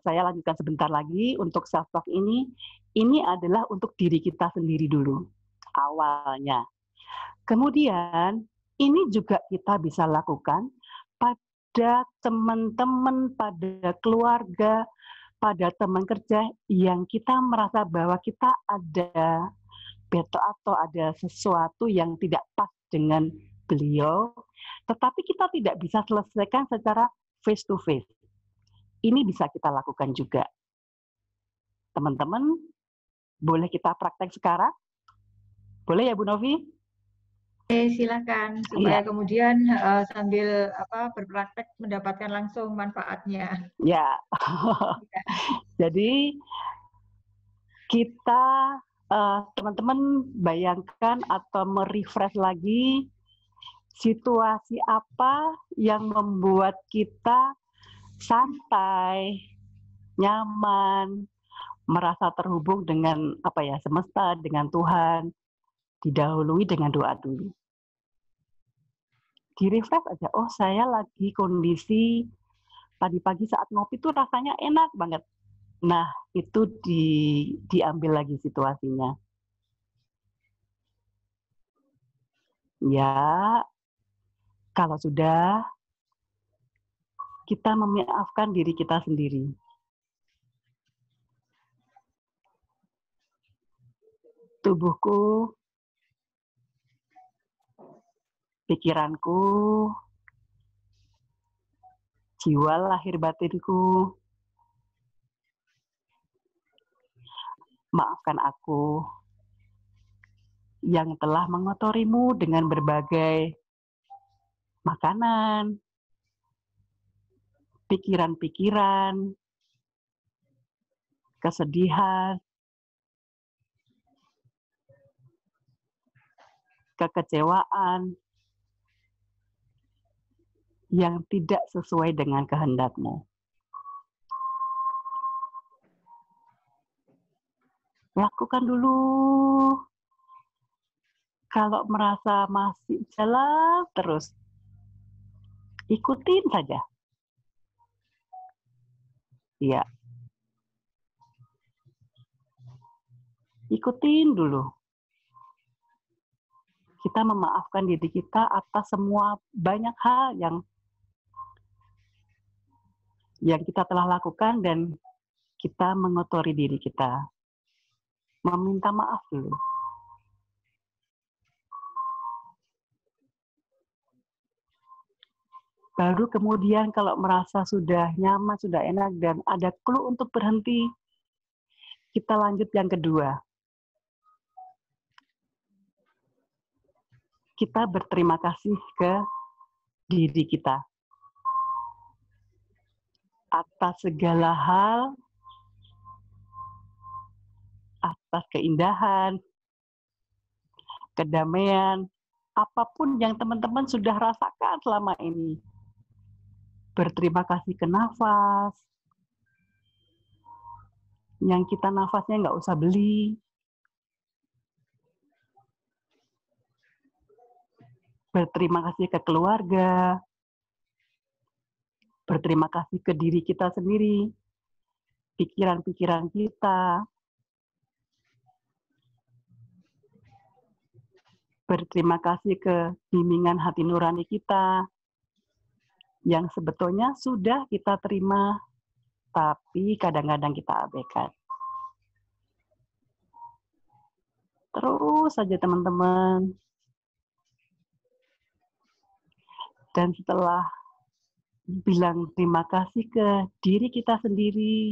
saya lanjutkan sebentar lagi untuk self-talk ini adalah untuk diri kita sendiri dulu, awalnya. Kemudian, ini juga kita bisa lakukan pada teman-teman, pada keluarga, pada teman kerja yang kita merasa bahwa kita ada beto atau ada sesuatu yang tidak pas dengan beliau, tetapi kita tidak bisa selesaikan secara face to face. Ini bisa kita lakukan juga. Teman-teman, boleh kita praktek sekarang? Boleh ya Bu Novi? Oke, silakan supaya kemudian sambil berpraktek mendapatkan langsung manfaatnya. Ya. Jadi kita teman-teman bayangkan atau merefresh lagi situasi apa yang membuat kita santai, nyaman, merasa terhubung dengan semesta, dengan Tuhan. Didahului dengan doa dulu. Di-refresh aja, oh saya lagi kondisi pagi-pagi saat ngopi tuh rasanya enak banget. Nah, itu diambil lagi situasinya. Ya, kalau sudah, kita memaafkan diri kita sendiri. Tubuhku, pikiranku, jiwa lahir batinku, maafkan aku yang telah mengotorimu dengan berbagai makanan, pikiran-pikiran, kesedihan, kekecewaan yang tidak sesuai dengan kehendak-Mu. Lakukan dulu. Kalau merasa masih jalan terus, ikutin saja. Ya. Ikutin dulu. Kita memaafkan diri kita atas semua banyak hal yang kita telah lakukan dan kita mengotori diri kita. Meminta maaf dulu. Baru kemudian kalau merasa sudah nyaman, sudah enak, dan ada clue untuk berhenti, kita lanjut yang kedua. Kita berterima kasih ke diri kita atas segala hal, atas keindahan, kedamaian, apapun yang teman-teman sudah rasakan selama ini. Berterima kasih ke nafas, yang kita nafasnya nggak usah beli. Berterima kasih ke keluarga, berterima kasih ke diri kita sendiri, pikiran-pikiran kita, berterima kasih ke bimbingan hati nurani kita, yang sebetulnya sudah kita terima, tapi kadang-kadang kita abaikan. Terus saja teman-teman. Dan setelah bilang terima kasih ke diri kita sendiri,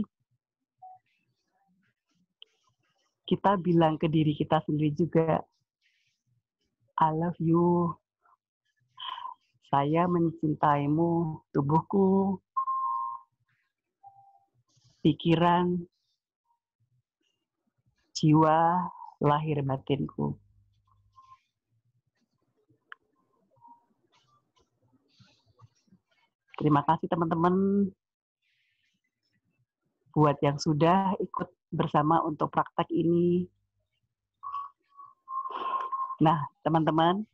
kita bilang ke diri kita sendiri juga, I love you. Saya mencintaimu, tubuhku, pikiran, jiwa, lahir batinku. Terima kasih teman-teman buat yang sudah ikut bersama untuk praktek ini. Nah, teman-teman,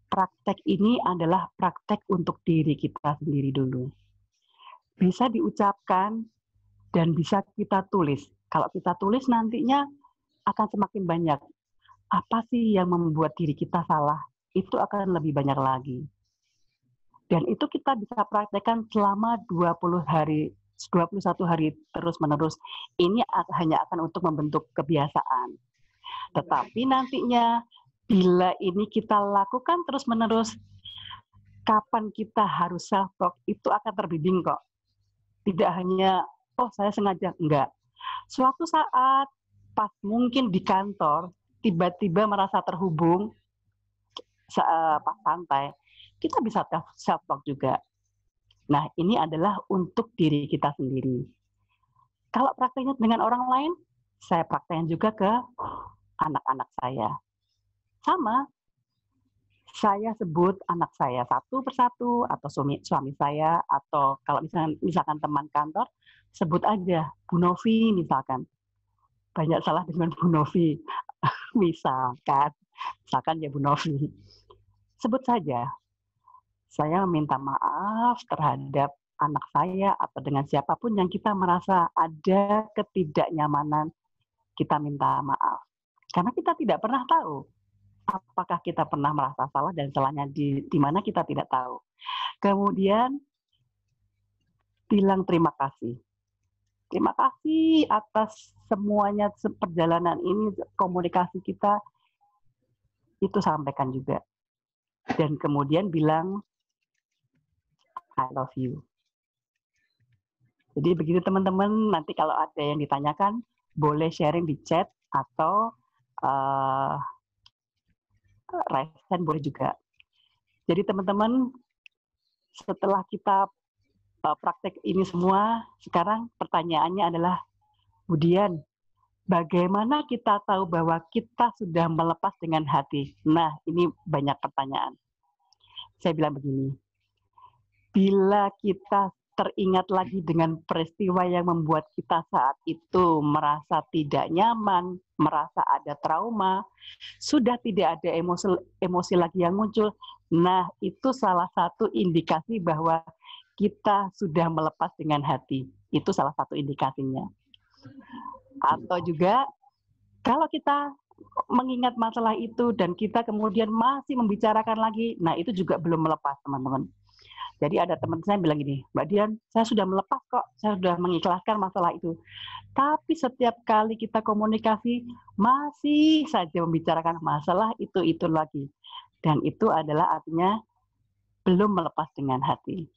praktek ini adalah praktek untuk diri kita sendiri dulu. Bisa diucapkan dan bisa kita tulis. Kalau kita tulis nantinya akan semakin banyak. Apa sih yang membuat diri kita salah? Itu akan lebih banyak lagi. Dan itu kita bisa praktekkan selama 21 hari terus-menerus. Ini hanya akan untuk membentuk kebiasaan. Tetapi nantinya, bila ini kita lakukan terus-menerus, kapan kita harus self-talk, itu akan terbimbing kok. Tidak hanya, oh saya sengaja, enggak. Suatu saat, pas mungkin di kantor, tiba-tiba merasa terhubung, pas santai, kita bisa self-talk juga. Nah, ini adalah untuk diri kita sendiri. Kalau prakteknya dengan orang lain, saya praktekkan juga ke anak-anak saya. Sama, saya sebut anak saya satu persatu, atau suami saya, atau kalau misalkan teman kantor, sebut aja Bu Novi misalkan. Banyak salah dengan Bu Novi. Misalkan ya Bu Novi. Sebut saja, saya minta maaf terhadap anak saya atau dengan siapapun yang kita merasa ada ketidaknyamanan, kita minta maaf. Karena kita tidak pernah tahu apakah kita pernah merasa salah dan salahnya di mana kita tidak tahu. Kemudian bilang terima kasih. Terima kasih atas semuanya perjalanan ini, komunikasi kita, itu sampaikan juga. Dan kemudian bilang, I love you. Jadi begitu teman-teman, nanti kalau ada yang ditanyakan, boleh sharing di chat atau raise hand boleh juga. Jadi teman-teman, setelah kita praktek ini semua, sekarang pertanyaannya adalah, kemudian bagaimana kita tahu bahwa kita sudah melepas dengan hati? Nah, ini banyak pertanyaan. Saya bilang begini, bila kita teringat lagi dengan peristiwa yang membuat kita saat itu merasa tidak nyaman, merasa ada trauma, sudah tidak ada emosi lagi yang muncul, nah itu salah satu indikasi bahwa kita sudah melepas dengan hati. Itu salah satu indikasinya. Atau juga kalau kita mengingat masalah itu dan kita kemudian masih membicarakan lagi, nah itu juga belum melepas, teman-teman. Jadi ada teman saya bilang gini, Mbak Dian, saya sudah melepas kok, saya sudah mengikhlaskan masalah itu. Tapi setiap kali kita komunikasi, masih saja membicarakan masalah itu lagi. Dan itu adalah artinya belum melepas dengan hati.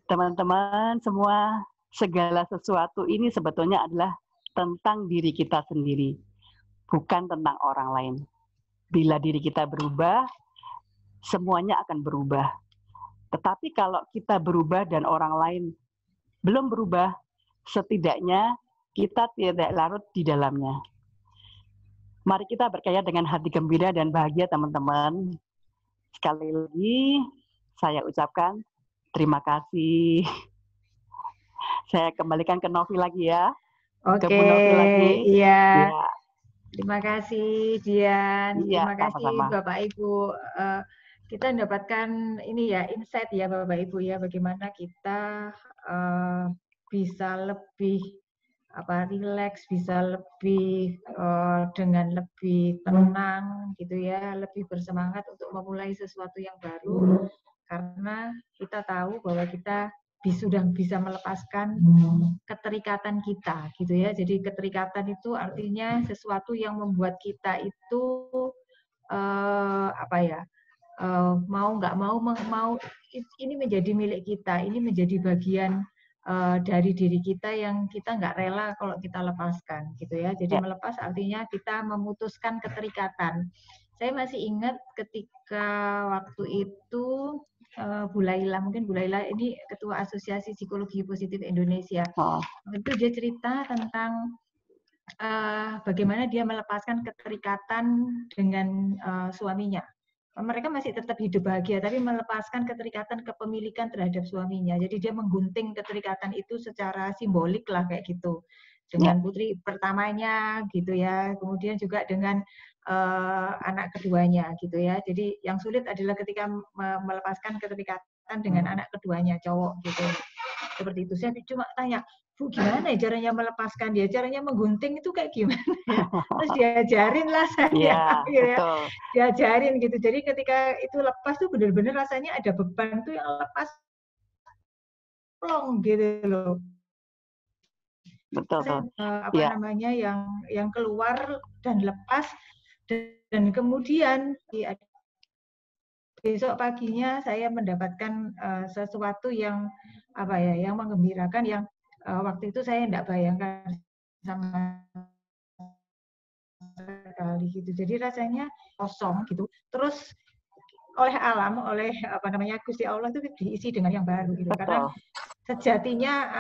Teman-teman semua, segala sesuatu ini sebetulnya adalah tentang diri kita sendiri, bukan tentang orang lain. Bila diri kita berubah, semuanya akan berubah. Tetapi kalau kita berubah dan orang lain belum berubah, setidaknya kita tidak larut di dalamnya. Mari kita berkarya dengan hati gembira dan bahagia, teman-teman. Sekali lagi, saya ucapkan terima kasih. Saya kembalikan ke Novi lagi ya. Oke, ke Bu Novi lagi. Iya. Ya. Terima kasih Dian. Iya, Terima kasih sama-sama. Bapak Ibu. Kita mendapatkan ini ya insight ya Bapak Ibu ya, bagaimana kita bisa lebih rileks, bisa lebih dengan lebih tenang gitu ya, lebih bersemangat untuk memulai sesuatu yang baru, karena kita tahu bahwa kita sudah bisa melepaskan keterikatan kita gitu ya. Jadi keterikatan itu artinya sesuatu yang membuat kita itu mau nggak mau ini menjadi milik kita, ini menjadi bagian dari diri kita yang kita nggak rela kalau kita lepaskan gitu ya. Jadi melepas artinya kita memutuskan keterikatan. saya masih ingat ketika waktu itu Bu Laila, mungkin Bu Laila ini Ketua Asosiasi Psikologi Positif Indonesia. Itu dia cerita tentang bagaimana dia melepaskan keterikatan dengan suaminya. Mereka masih tetap hidup bahagia, tapi melepaskan keterikatan kepemilikan terhadap suaminya. Jadi dia menggunting keterikatan itu secara simbolik lah kayak gitu. Dengan putri pertamanya gitu ya, kemudian juga dengan anak keduanya gitu ya. Jadi yang sulit adalah ketika melepaskan keterikatan dengan anak keduanya cowok gitu. Seperti itu. Saya cuma tanya, Bu, gimana ya caranya melepaskan dia? Caranya menggunting itu kayak gimana ya? Terus diajarin lah saya. Diajarin gitu. Jadi ketika itu lepas tuh benar-benar rasanya ada beban tuh yang lepas plong gitu loh. Betul. Namanya yang keluar dan lepas, dan kemudian besok paginya saya mendapatkan sesuatu yang yang menggembirakan, yang waktu itu saya tidak bayangkan sama sekali gitu. Jadi rasanya kosong gitu. Terus oleh alam, oleh Gusti Allah itu diisi dengan yang baru gitu. Karena sejatinya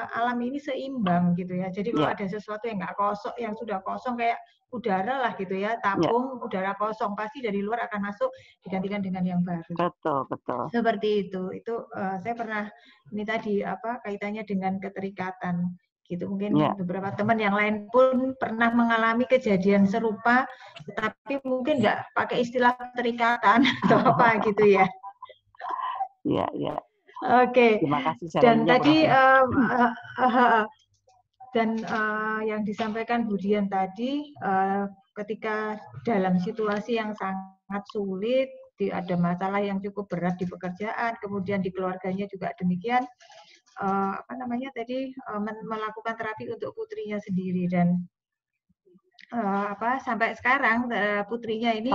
alam ini seimbang gitu ya. Jadi kalau ada sesuatu yang nggak kosong, yang sudah kosong kayak udara lah gitu ya, tabung udara kosong, pasti dari luar akan masuk digantikan dengan yang baru. Betul. Seperti itu. Itu saya pernah ini tadi kaitannya dengan keterikatan gitu. Mungkin beberapa teman yang lain pun pernah mengalami kejadian serupa, tetapi mungkin nggak pakai istilah keterikatan atau apa gitu ya. Iya. Oke. Terima kasih. Dan tadi yang disampaikan Bu Dian tadi, ketika dalam situasi yang sangat sulit, ada masalah yang cukup berat di pekerjaan, kemudian di keluarganya juga demikian, melakukan terapi untuk putrinya sendiri, dan sampai sekarang putrinya ini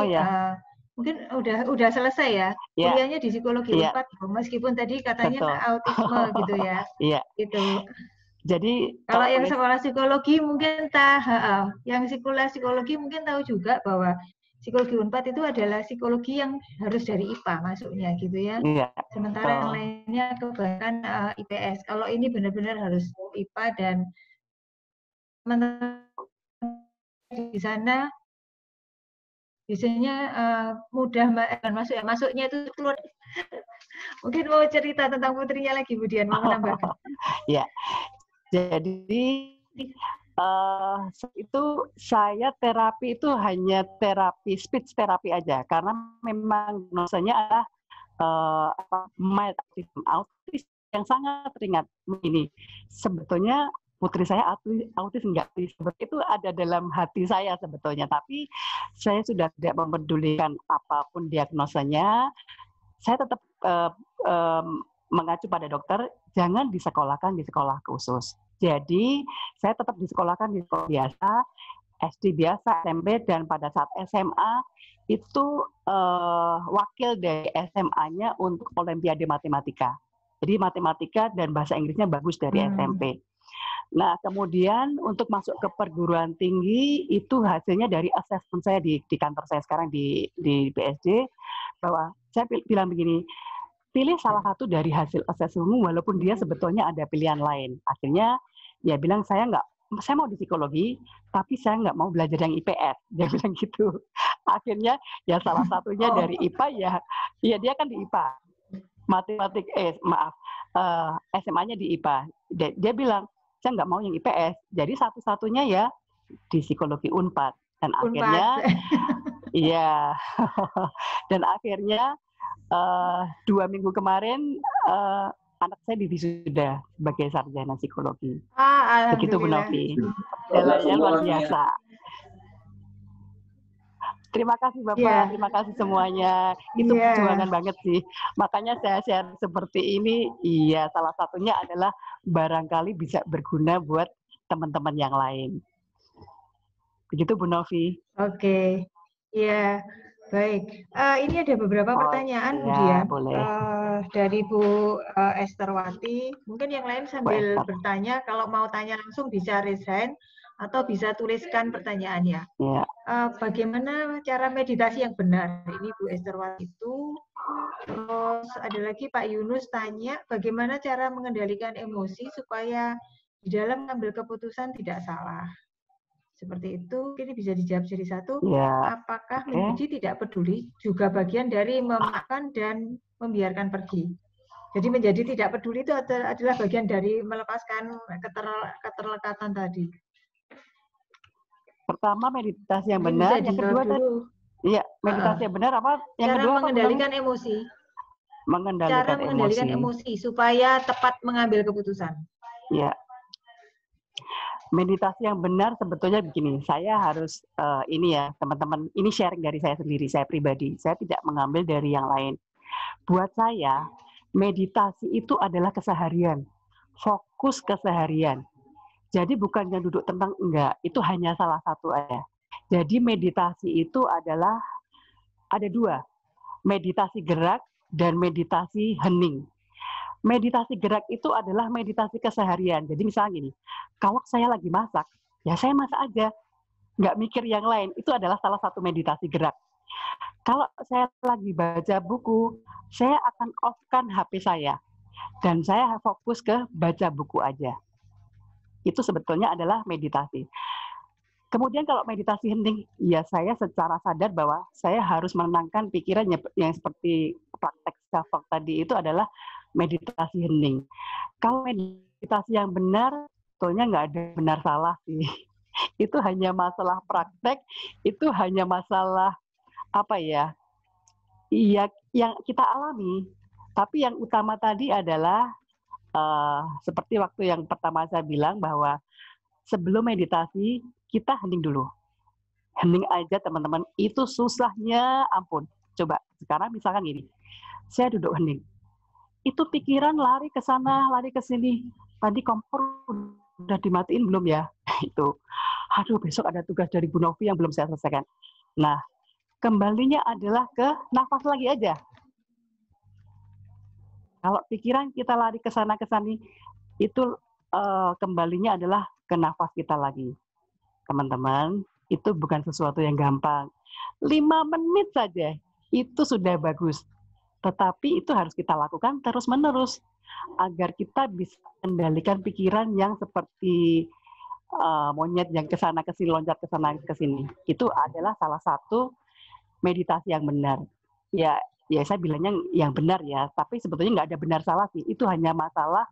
mungkin udah selesai ya, kuliahnya di psikologi Unpad, meskipun tadi katanya autisme gitu ya. Gitu. Jadi kalau yang sekolah psikologi mungkin yang sekolah psikologi mungkin tahu juga bahwa psikologi Unpad itu adalah psikologi yang harus dari IPA masuknya gitu ya. Sementara yang lainnya kebanyakan IPS. Kalau ini benar-benar harus IPA, dan di sana biasanya mudah masuknya itu keluar. Mungkin mau cerita tentang putrinya lagi, Bu Dian, mau menambahkan? Ya, jadi itu saya terapi itu hanya terapi speech terapi aja, karena memang diagnosanya adalah mild autis yang sangat ringan. Ini sebetulnya putri saya autis enggak, seperti itu ada dalam hati saya sebetulnya, tapi saya sudah tidak mempedulikan apapun diagnosanya. Saya tetap mengacu pada dokter, jangan disekolahkan di sekolah khusus. Jadi saya tetap disekolahkan di sekolah biasa, SD biasa, SMP, dan pada saat SMA itu wakil dari SMA-nya untuk Olimpiade Matematika. Jadi matematika dan bahasa Inggrisnya bagus dari SMP. Nah, kemudian untuk masuk ke perguruan tinggi itu hasilnya dari asesmen saya di kantor saya sekarang di BSD, bahwa saya bilang begini, pilih salah satu dari hasil asesmenmu walaupun dia sebetulnya ada pilihan lain. Akhirnya dia bilang, saya mau di psikologi, tapi saya nggak mau belajar yang IPS. Dia bilang gitu. Akhirnya ya salah satunya dari IPA ya dia kan di IPA. SMA-nya di IPA. Dia bilang, saya nggak mau yang IPS. Jadi satu-satunya ya di psikologi Unpad. Dan akhirnya, iya. Dan akhirnya 2 minggu kemarin anak saya diwisuda sebagai sarjana psikologi. Begitu Bu Novi. Jalannya luar biasa. Terima kasih Bapak, terima kasih semuanya. Itu perjuangan banget sih. Makanya saya share seperti ini, salah satunya adalah barangkali bisa berguna buat teman-teman yang lain. Begitu Bu Novi. Oke, ya baik. Ini ada beberapa pertanyaan Bu Dian. Dari Bu Esterwati. Mungkin yang lain sambil bertanya, kalau mau tanya langsung bisa raise hand, atau bisa tuliskan pertanyaannya. Ya. Bagaimana cara meditasi yang benar? Ini Bu Esterwati itu. Terus ada lagi Pak Yunus tanya, bagaimana cara mengendalikan emosi supaya di dalam mengambil keputusan tidak salah? Seperti itu, ini bisa dijawab jadi satu. Ya. Apakah menjadi tidak peduli juga bagian dari memaafkan dan membiarkan pergi? Jadi menjadi tidak peduli itu adalah bagian dari melepaskan keterlekatan tadi. Pertama meditasi yang Ini benar, bisa yang kedua dulu. Iya, meditasi yang benar apa? Yang cara kedua mengendalikan emosi. Cara mengendalikan emosi supaya tepat mengambil keputusan. Iya. Meditasi yang benar sebetulnya begini, saya harus ini ya teman-teman, ini sharing dari saya sendiri, saya pribadi, saya tidak mengambil dari yang lain. Buat saya, meditasi itu adalah keseharian, fokus keseharian. Jadi bukannya duduk tenang, enggak, itu hanya salah satu aja. Jadi meditasi itu adalah, ada dua, meditasi gerak dan meditasi hening. Meditasi gerak itu adalah meditasi keseharian. Jadi misalnya gini, kalau saya lagi masak, ya saya masak aja, nggak mikir yang lain. Itu adalah salah satu meditasi gerak. Kalau saya lagi baca buku, saya akan off-kan HP saya. Dan saya fokus ke baca buku aja. Itu sebetulnya adalah meditasi. Kemudian kalau meditasi hening, ya saya secara sadar bahwa saya harus menenangkan pikiran yang seperti praktek self-talk tadi itu adalah meditasi hening. Kalau meditasi yang benar, sebetulnya nggak ada benar salah sih. Itu hanya masalah praktek, itu hanya masalah apa ya? Iya, yang kita alami. Tapi yang utama tadi adalah seperti waktu yang pertama saya bilang bahwa sebelum meditasi kita hening dulu. Hening aja teman-teman, itu susahnya ampun. Coba sekarang misalkan gini, saya duduk hening. Itu pikiran lari ke sana, lari ke sini. Tadi kompor udah dimatiin belum ya? Itu. Aduh, besok ada tugas dari Bu Novi yang belum saya selesaikan. Nah, kembalinya adalah ke nafas lagi aja. Kalau pikiran kita lari ke sana ke sini, itu kembalinya adalah ke nafas kita lagi. Teman-teman, itu bukan sesuatu yang gampang. 5 menit saja, itu sudah bagus. Tetapi itu harus kita lakukan terus-menerus agar kita bisa mengendalikan pikiran yang seperti monyet yang kesana kesini, loncat kesana kesini. Itu adalah salah satu meditasi yang benar. Ya saya bilangnya yang benar ya, tapi sebetulnya nggak ada benar salah sih. Itu hanya masalah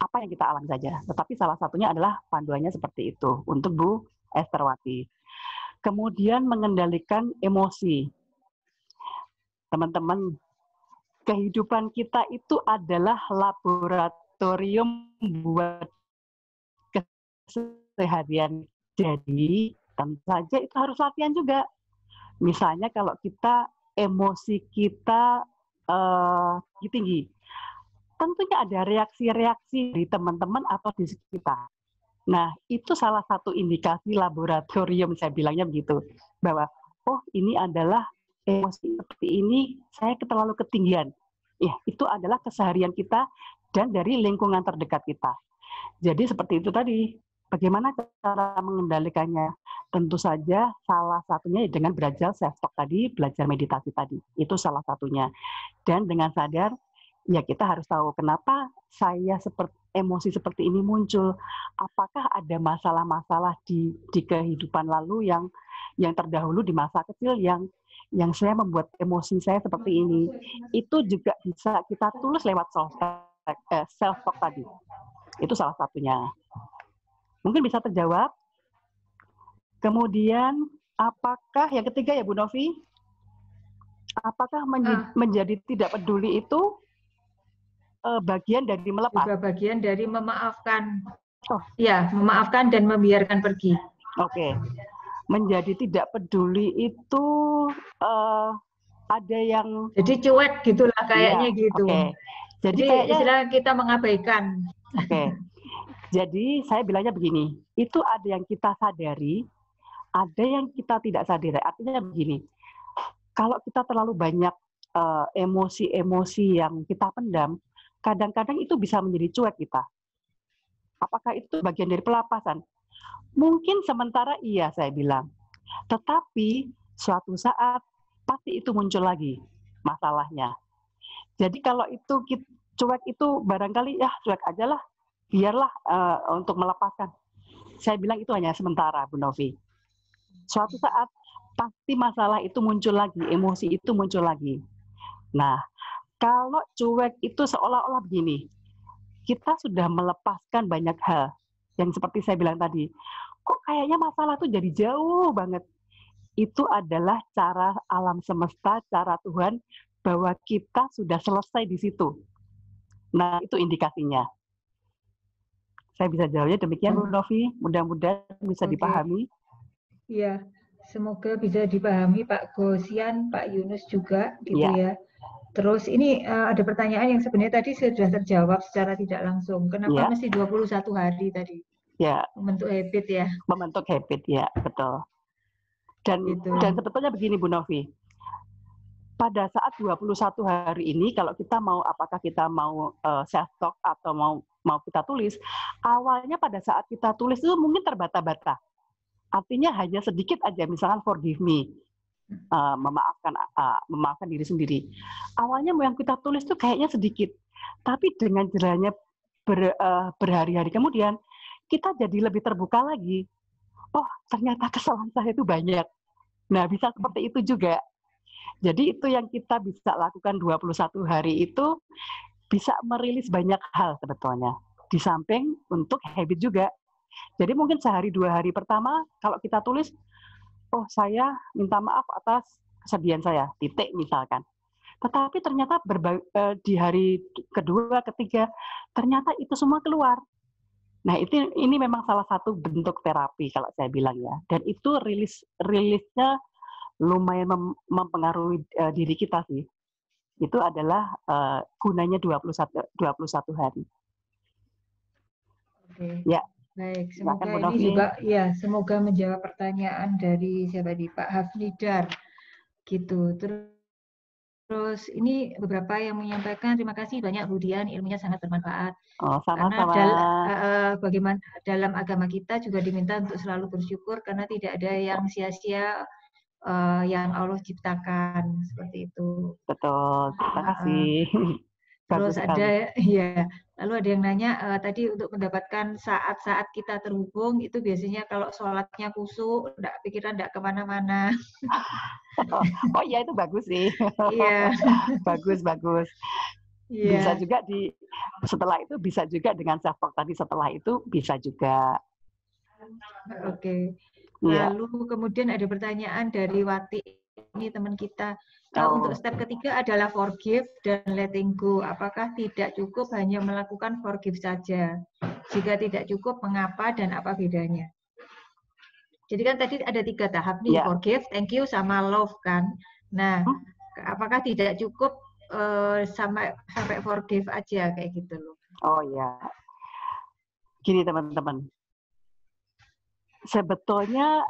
apa yang kita alami saja. Tetapi salah satunya adalah panduannya seperti itu untuk Bu Esterwati. Kemudian mengendalikan emosi. Teman-teman, kehidupan kita itu adalah laboratorium buat keseharian. Jadi, tentu saja itu harus latihan juga. Misalnya kalau kita emosi kita tinggi, tentunya ada reaksi-reaksi dari teman-teman atau di sekitar. Nah, itu salah satu indikasi laboratorium, saya bilangnya begitu. Bahwa, oh ini adalah emosi seperti ini, saya terlalu ketinggian. Ya, itu adalah keseharian kita dan dari lingkungan terdekat kita. Jadi seperti itu tadi. Bagaimana cara mengendalikannya? Tentu saja salah satunya dengan belajar self-talk tadi, belajar meditasi tadi. Itu salah satunya. Dan dengan sadar, ya kita harus tahu kenapa saya emosi seperti ini muncul. Apakah ada masalah-masalah di kehidupan lalu yang terdahulu di masa kecil yang saya membuat emosi saya seperti ini. Itu juga bisa kita tulis lewat self-talk tadi. Itu salah satunya. Mungkin bisa terjawab. Kemudian, apakah yang ketiga ya Bu Novi? Apakah menjadi tidak peduli itu bagian dari melepas? Juga bagian dari memaafkan. Oh. Ya, memaafkan dan membiarkan pergi. Oke. Menjadi tidak peduli itu ada yang... Jadi cuek gitulah kayaknya ya, gitu. Okay. Jadi kayaknya, istilah kita mengabaikan. Oke. Jadi saya bilangnya begini, itu ada yang kita sadari, ada yang kita tidak sadari. Artinya begini, kalau kita terlalu banyak emosi-emosi yang kita pendam, kadang-kadang itu bisa menjadi cuek kita. Apakah itu bagian dari pelepasan? Mungkin sementara iya saya bilang, tetapi suatu saat pasti itu muncul lagi masalahnya. Jadi kalau itu cuek itu barangkali ya cuek aja lah, biarlah untuk melepaskan. Saya bilang itu hanya sementara, Bu Novi. Suatu saat pasti masalah itu muncul lagi, emosi itu muncul lagi. Nah, kalau cuek itu seolah-olah begini, kita sudah melepaskan banyak hal. Yang seperti saya bilang tadi, kok kayaknya masalah itu jadi jauh banget. Itu adalah cara alam semesta, cara Tuhan, bahwa kita sudah selesai di situ. Nah, itu indikasinya. Saya bisa jawabnya demikian, Bu Novi. Mudah-mudahan bisa dipahami. Iya, semoga bisa dipahami Pak Gosian, Pak Yunus juga, gitu ya. Terus ini ada pertanyaan yang sebenarnya tadi sudah terjawab secara tidak langsung. Kenapa mesti 21 hari tadi? Ya. Membentuk habit ya. Membentuk habit ya, betul. Dan sebetulnya begini Bu Novi. Pada saat 21 hari ini kalau kita mau apakah kita mau self talk atau mau kita tulis, awalnya pada saat kita tulis itu mungkin terbata-bata. Artinya hanya sedikit aja, misalkan forgive me. Memaafkan diri sendiri. Awalnya yang kita tulis tuh kayaknya sedikit, tapi dengan jalannya berhari-hari kemudian kita jadi lebih terbuka lagi. Oh, ternyata kesalahan saya itu banyak. Nah, bisa seperti itu juga. Jadi itu yang kita bisa lakukan 21 hari itu bisa merilis banyak hal sebetulnya. Di samping untuk habit juga. Jadi mungkin sehari 2 hari pertama kalau kita tulis, oh saya minta maaf atas kesedihan saya, titik misalkan. Tetapi ternyata di hari kedua, ketiga, ternyata itu semua keluar. Nah ini memang salah satu bentuk terapi kalau saya bilang ya. Dan itu rilisnya lumayan mempengaruhi diri kita sih. Itu adalah gunanya 21 hari. Oke. Ya. Baik, semoga ini juga ya semoga menjawab pertanyaan dari siapa di Pak Hafnidar gitu. Terus ini beberapa yang menyampaikan terima kasih banyak Bu Dian, ilmunya sangat bermanfaat. Oh, sama-sama. Karena bagaimana dalam agama kita juga diminta untuk selalu bersyukur karena tidak ada yang sia-sia yang Allah ciptakan seperti itu. Betul, terima kasih. Terus lalu ada yang nanya tadi untuk mendapatkan saat-saat kita terhubung itu biasanya kalau sholatnya khusyuk, pikiran tidak kemana-mana. Oh iya itu bagus sih. Iya. bagus. Yeah. Bisa juga setelah itu bisa juga dengan self talk tadi setelah itu bisa juga. Oke. Lalu kemudian ada pertanyaan dari Wati, ini teman kita. Untuk step ketiga adalah forgive dan letting go. Apakah tidak cukup hanya melakukan forgive saja? Jika tidak cukup, mengapa dan apa bedanya? Jadi kan tadi ada 3 tahap nih, forgive, thank you, sama love kan. Nah, apakah tidak cukup sampai forgive aja kayak gitu loh? Oh ya, gini teman-teman. Sebetulnya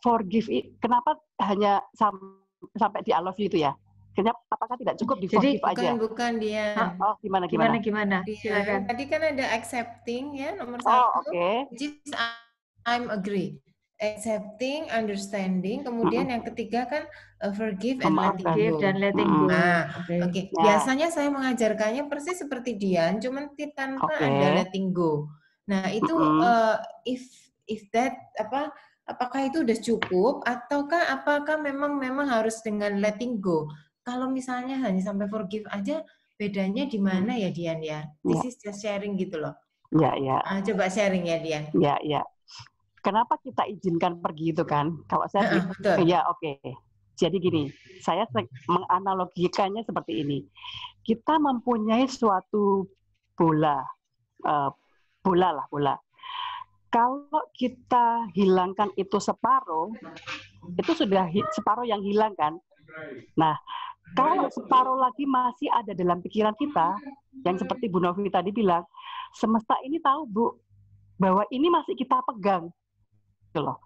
forgive, kenapa hanya sampai di I love you itu ya? Kenapa? Apakah tidak cukup di forgive aja? Bukan dia. Oh, gimana? Silakan. Tadi kan ada accepting ya nomor 1. Okay. Which is I'm agree. Accepting, understanding, kemudian yang ketiga kan forgive and letting go. Nah, oke. Biasanya saya mengajarkannya persis seperti Dian, cuman tanpa ada letting go. Nah, itu if that apakah itu udah cukup ataukah apakah memang harus dengan letting go? Kalau misalnya hanya sampai forgive aja, bedanya di mana ya Dian ya? This is just sharing gitu loh. Ya. Coba sharing ya Dian. Ya. Kenapa kita izinkan pergi itu kan? Kalau saya oke. Jadi gini, saya menganalogikannya seperti ini. Kita mempunyai suatu bola. Kalau kita hilangkan itu separuh, itu sudah separuh yang hilang kan? Nah, kalau separuh lagi masih ada dalam pikiran kita, yang seperti Bu Novi tadi bilang, semesta ini tahu Bu, bahwa ini masih kita pegang. Loh.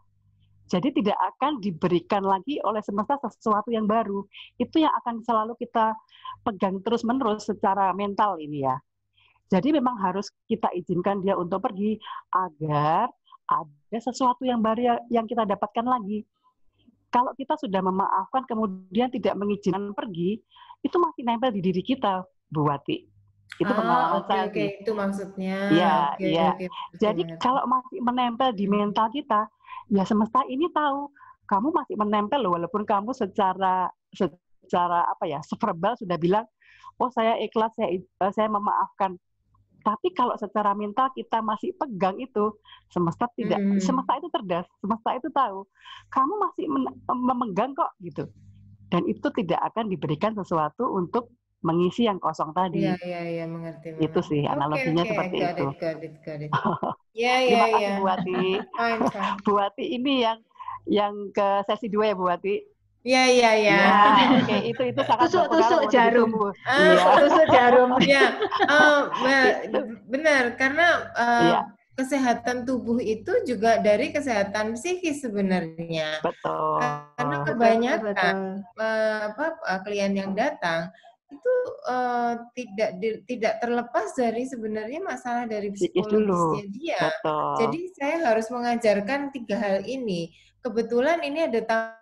Jadi tidak akan diberikan lagi oleh semesta sesuatu yang baru. Itu yang akan selalu kita pegang terus-menerus secara mental ini ya. Jadi memang harus kita izinkan dia untuk pergi agar ada sesuatu yang baru yang kita dapatkan lagi. Kalau kita sudah memaafkan kemudian tidak mengizinkan pergi, itu masih nempel di diri kita, Bu Wati. Itu pengalaman saya. Oke, itu maksudnya. Iya, iya. Okay, jadi kalau masih menempel di mental kita, ya semesta ini tahu kamu masih menempel loh, walaupun kamu secara apa ya, verbal sudah bilang, oh saya ikhlas, saya memaafkan. Tapi kalau secara mental kita masih pegang itu, semesta tidak, semesta itu cerdas, semesta itu tahu kamu masih memegang kok gitu, dan itu tidak akan diberikan sesuatu untuk mengisi yang kosong tadi. Iya, mengerti. Itu sih analoginya seperti itu. Got it. Terima kasih Bu Wati. Bu Wati ini yang ke sesi 2 ya Bu Wati. Iya. Oke, itu sangat tusuk jarum. Tusuk jarum. Ya, benar, karena kesehatan tubuh itu juga dari kesehatan psikis sebenarnya. Betul. Karena kebanyakan klien yang datang itu tidak terlepas dari sebenarnya masalah dari psikologisnya dia. Betul. Jadi saya harus mengajarkan 3 hal ini. Kebetulan ini ada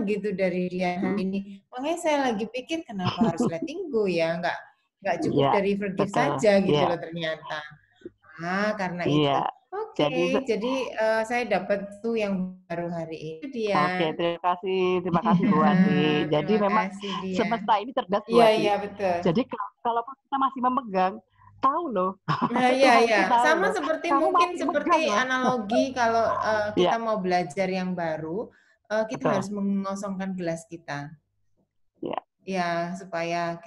gitu dari dia ini. Makanya saya lagi pikir kenapa harus letting go ya, nggak cukup dari forgive saja gitu loh ternyata. Nah, karena itu. Oke, jadi saya dapat tuh yang baru hari ini dia. Oke, terima kasih Bu Wati. Jadi memang semesta ini cerdas Bu Wati. Iya, betul. Jadi kalau kita masih memegang, tahu loh. Iya. Sama seperti seperti analogi kalau kita mau belajar yang baru, kita harus mengosongkan gelas kita. Ya, supaya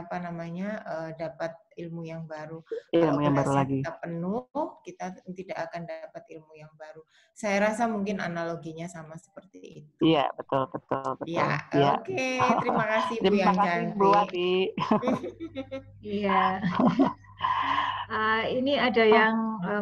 apa namanya dapat ilmu yang baru. Ilmu yang baru lagi. lagi. Kita penuh, kita tidak akan dapat ilmu yang baru. Saya rasa mungkin analoginya sama seperti itu. Iya, betul. Ya, oke. Terima kasih Bu yang cantik. Bu Wati. Iya. Ini ada yang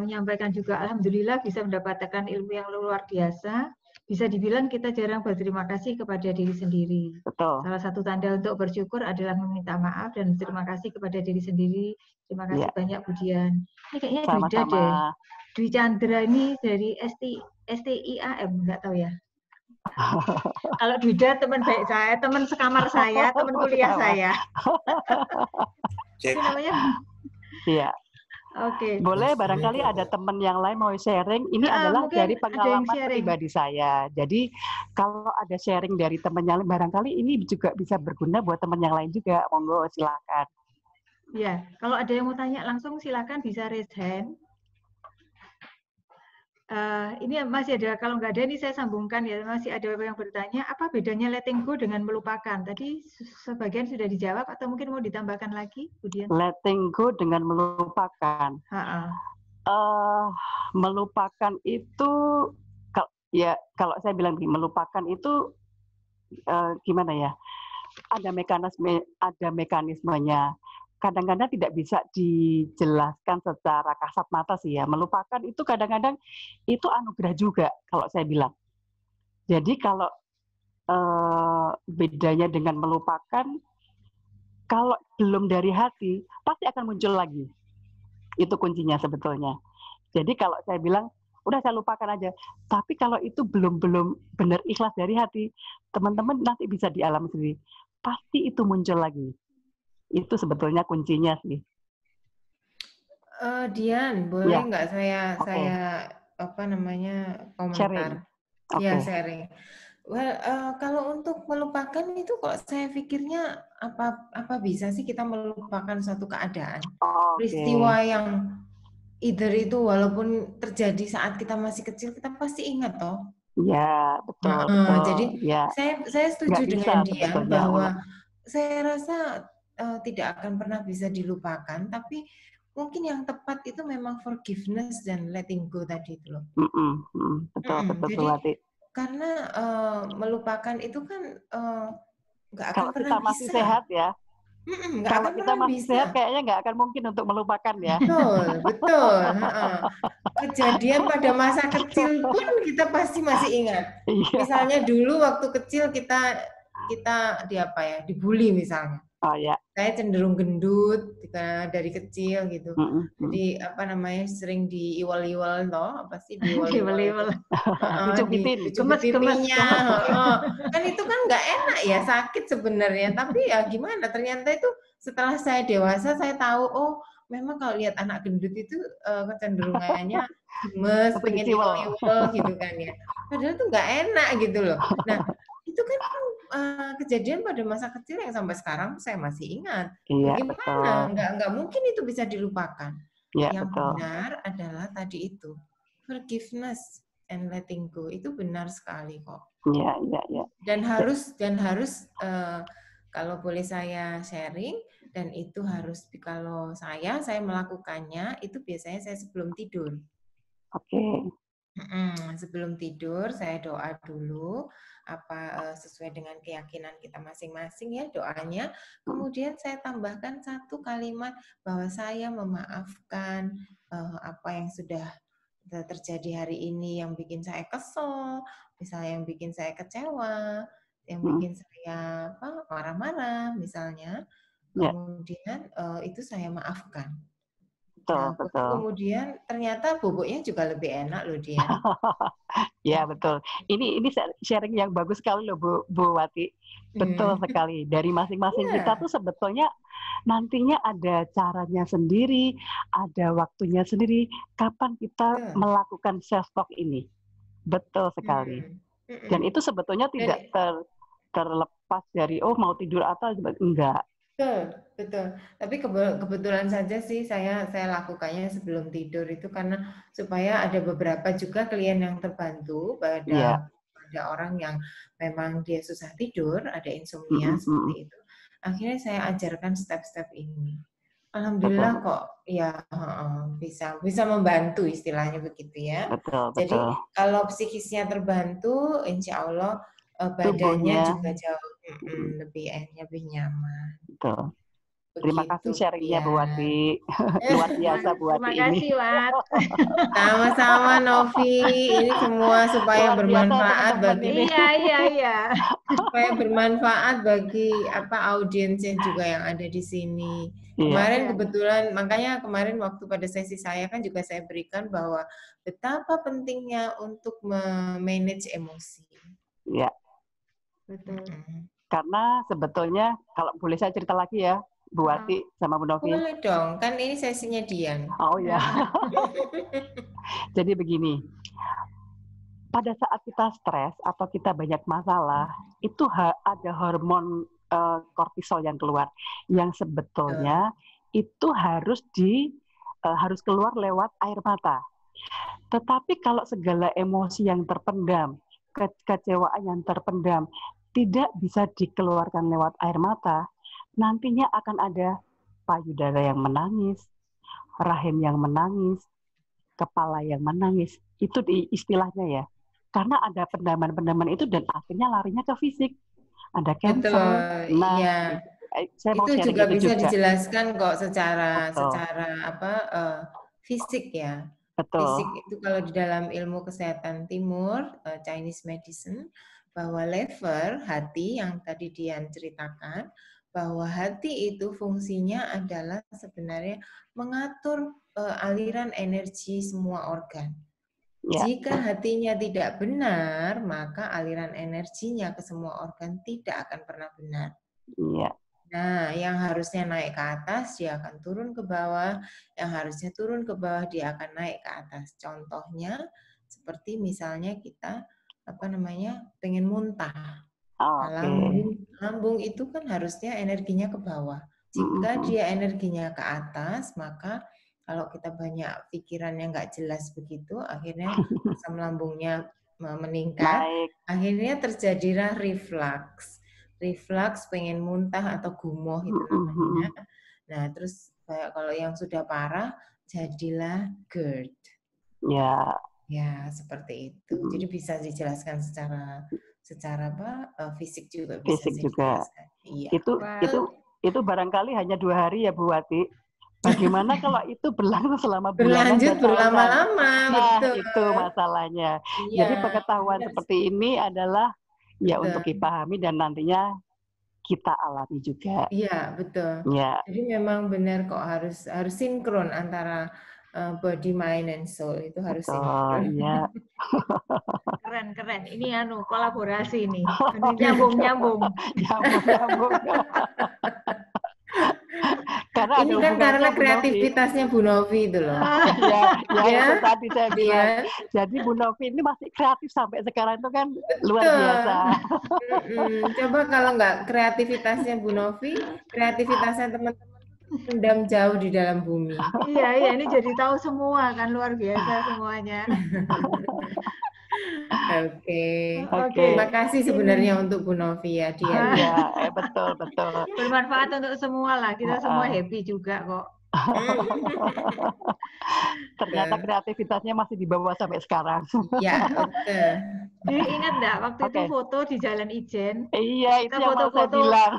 menyampaikan juga, alhamdulillah bisa mendapatkan ilmu yang luar biasa. Bisa dibilang kita jarang berterima kasih kepada diri sendiri. Betul. Salah satu tanda untuk bersyukur adalah meminta maaf dan berterima kasih kepada diri sendiri. Terima kasih banyak Budian. Ini kayaknya Dwida deh. Dwi Chandra ini dari STIAM, nggak tahu ya. Kalau Dwida teman baik saya, teman sekamar saya, teman kuliah saya. Itu namanya? Iya. Oke. Boleh barangkali ada teman yang lain mau sharing. Ini adalah dari pengalaman pribadi saya. Jadi kalau ada sharing dari teman yang lain, barangkali ini juga bisa berguna buat teman yang lain juga. Monggo silakan. Ya, kalau ada yang mau tanya langsung silakan bisa raise hand. Ini masih ada, kalau nggak ada ini saya sambungkan ya, masih ada yang bertanya, apa bedanya letting go dengan melupakan? Tadi sebagian sudah dijawab atau mungkin mau ditambahkan lagi, Budian? Letting go dengan melupakan. Melupakan itu, kalau saya bilang melupakan itu gimana ya? Ada mekanismenya. Kadang-kadang tidak bisa dijelaskan secara kasat mata sih ya. Melupakan itu kadang-kadang itu anugerah juga kalau saya bilang. Jadi kalau bedanya dengan melupakan, kalau belum dari hati pasti akan muncul lagi. Itu kuncinya sebetulnya. Jadi kalau saya bilang udah saya lupakan aja. Tapi kalau itu belum benar ikhlas dari hati, teman-teman nanti bisa dialami sendiri. Pasti itu muncul lagi. Itu sebetulnya kuncinya sih. Dian, boleh nggak saya komentar? Sharing. Ya, sharing. Well, kalau untuk melupakan itu kok saya pikirnya apa bisa sih kita melupakan suatu keadaan, peristiwa yang either itu walaupun terjadi saat kita masih kecil kita pasti ingat toh. Ya, betul. Jadi saya setuju dengan dia bahwa saya rasa tidak akan pernah bisa dilupakan, tapi mungkin yang tepat itu memang forgiveness dan letting go tadi itu loh. Betul. Jadi karena melupakan itu kan nggak akan kalau pernah kita masih bisa. Sehat ya. Kalau kita masih sehat, kayaknya nggak akan mungkin untuk melupakan ya. Betul. Kejadian pada masa kecil pun kita pasti masih ingat. Misalnya dulu waktu kecil kita dibully misalnya. Oh ya. Saya cenderung gendut dari kecil gitu. Jadi apa namanya sering diiwal-iwal toh, apa sih diiwal-iwal? Dicubit pipinya. Kan itu kan nggak enak ya, sakit sebenarnya. Tapi ya gimana? Ternyata itu setelah saya dewasa saya tahu, oh memang kalau lihat anak gendut itu kecenderungannya gemes, pengen iwal-iwal gitu kan ya. Padahal itu nggak enak gitu loh. Nah itu kan kejadian pada masa kecil yang sampai sekarang saya masih ingat. Iya, Bagaimana? Nggak mungkin itu bisa dilupakan. Ya, Yang betul. benar adalah tadi itu forgiveness and letting go itu benar sekali kok. Iya. Dan harus kalau boleh saya sharing, dan itu harus kalau saya melakukannya itu biasanya saya sebelum tidur. Oke. Sebelum tidur saya doa dulu sesuai dengan keyakinan kita masing-masing ya doanya. Kemudian saya tambahkan satu kalimat bahwa saya memaafkan apa yang sudah terjadi hari ini yang bikin saya kesel, misalnya yang bikin saya kecewa, yang bikin saya marah-marah misalnya. Kemudian itu saya maafkan. Betul. Kemudian ternyata bubuknya juga lebih enak loh dia. Ya betul. Ini sharing yang bagus sekali loh Bu Wati. Betul sekali. Dari masing-masing kita tuh sebetulnya nantinya ada caranya sendiri, ada waktunya sendiri. Kapan kita melakukan self talk ini? Betul sekali. Dan itu sebetulnya tidak terlepas dari mau tidur atau enggak. Betul. Tapi kebetulan saja sih saya lakukannya sebelum tidur itu karena supaya ada beberapa juga klien yang terbantu pada orang yang memang dia susah tidur, ada insomnia seperti itu. Akhirnya saya ajarkan step-step ini. Alhamdulillah kok ya bisa membantu istilahnya begitu ya. Betul. Jadi kalau psikisnya terbantu, insya Allah badannya juga jauh lebih nyaman. Betul. Terima kasih sharingnya Bu Wati. Luar biasa Bu Wati ini. Terima kasih Wat. Sama-sama Novi. Ini semua supaya bermanfaat bagi Iya. Supaya bermanfaat bagi audiensnya juga yang ada di sini. Kemarin kebetulan makanya kemarin waktu pada sesi saya kan juga saya berikan bahwa betapa pentingnya untuk memanage emosi. Iya. Betul. Karena sebetulnya kalau boleh saya cerita lagi ya, Bu Wati sama Bu Novi. Boleh dong, kan ini sesinya Dian. Oh ya. Jadi begini, pada saat kita stres atau kita banyak masalah, itu ada hormon kortisol yang keluar, yang sebetulnya itu harus keluar lewat air mata. Tetapi kalau segala emosi yang terpendam, kekecewaan yang terpendam, tidak bisa dikeluarkan lewat air mata, nantinya akan ada payudara yang menangis, rahim yang menangis, kepala yang menangis. Itu istilahnya ya. Karena ada pendaman-pendaman itu dan akhirnya larinya ke fisik. Ada cancer. Saya mau itu juga bisa juga dijelaskan kok secara fisik ya. Betul. Fisik itu kalau di dalam ilmu kesehatan timur, Chinese medicine, bahwa lever, hati yang tadi Dian ceritakan, bahwa hati itu fungsinya adalah sebenarnya mengatur aliran energi semua organ. Jika hatinya tidak benar, maka aliran energinya ke semua organ tidak akan pernah benar. Nah, yang harusnya naik ke atas, dia akan turun ke bawah. Yang harusnya turun ke bawah, dia akan naik ke atas. Contohnya, seperti misalnya kita, pengen muntah. Lambung itu kan harusnya energinya ke bawah. Jika dia energinya ke atas, maka kalau kita banyak pikiran yang nggak jelas begitu, akhirnya asam lambungnya meningkat, akhirnya terjadilah reflux. Reflux, pengen muntah atau gumoh itu namanya. Nah, terus kalau yang sudah parah, jadilah GERD. Ya, seperti itu. Jadi bisa dijelaskan secara fisik juga bisa dijelaskan. Iya. Itu barangkali hanya 2 hari ya Bu Wati. Bagaimana kalau itu berlangsung selama berlanjut berlama-lama? Nah, itu masalahnya. Jadi pengetahuan seperti ini adalah untuk dipahami dan nantinya kita alami juga. Iya, betul. Ya. Jadi memang benar kok harus sinkron antara body, mind, and soul itu harus sinkron. Iya. Keren. Ini kolaborasi nih. Nyambung. Karena ini kan karena kreativitasnya Bu Novi itu loh. Itu tadi saya bilang. Jadi Bu Novi ini masih kreatif sampai sekarang itu kan luar biasa. Coba kalau nggak kreativitasnya Bu Novi, kreativitasnya teman-teman pendam jauh di dalam bumi. Iya, ini jadi tahu semua kan, luar biasa semuanya. Oke. Terima kasih sebenarnya untuk Bu Novi ya dia. Iya, betul. Bermanfaat untuk semua lah, kita semua happy juga kok. Ternyata kreativitasnya masih dibawa sampai sekarang. Ya, oke. Ingat nggak waktu itu foto di Jalan Ijen? Iya, itu yang mau saya bilang.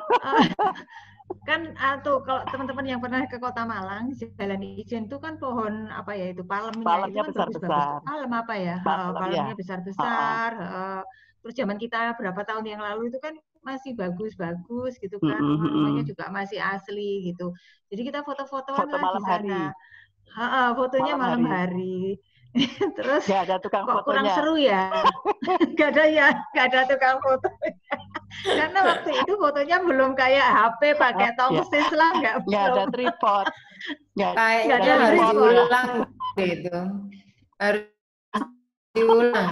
Kan kalau teman-teman yang pernah ke Kota Malang, Jalan Ijen itu kan pohon apa ya itu palemnya itu kan besar-besar. Palem apa ya? Palemnya besar-besar. Terus zaman kita berapa tahun yang lalu itu kan masih bagus-bagus gitu kan, rumah-rumahnya juga masih asli gitu. Jadi kita foto-fotoan lah di sana. Fotonya malam hari. Terus gak ada tukang kok fotonya. Kurang seru ya. Gak ada tukang foto. Karena waktu itu fotonya belum kayak HP pakai tongsis lah, nggak ada tripod. Kayaknya harus diulang gitu. Harus diulang.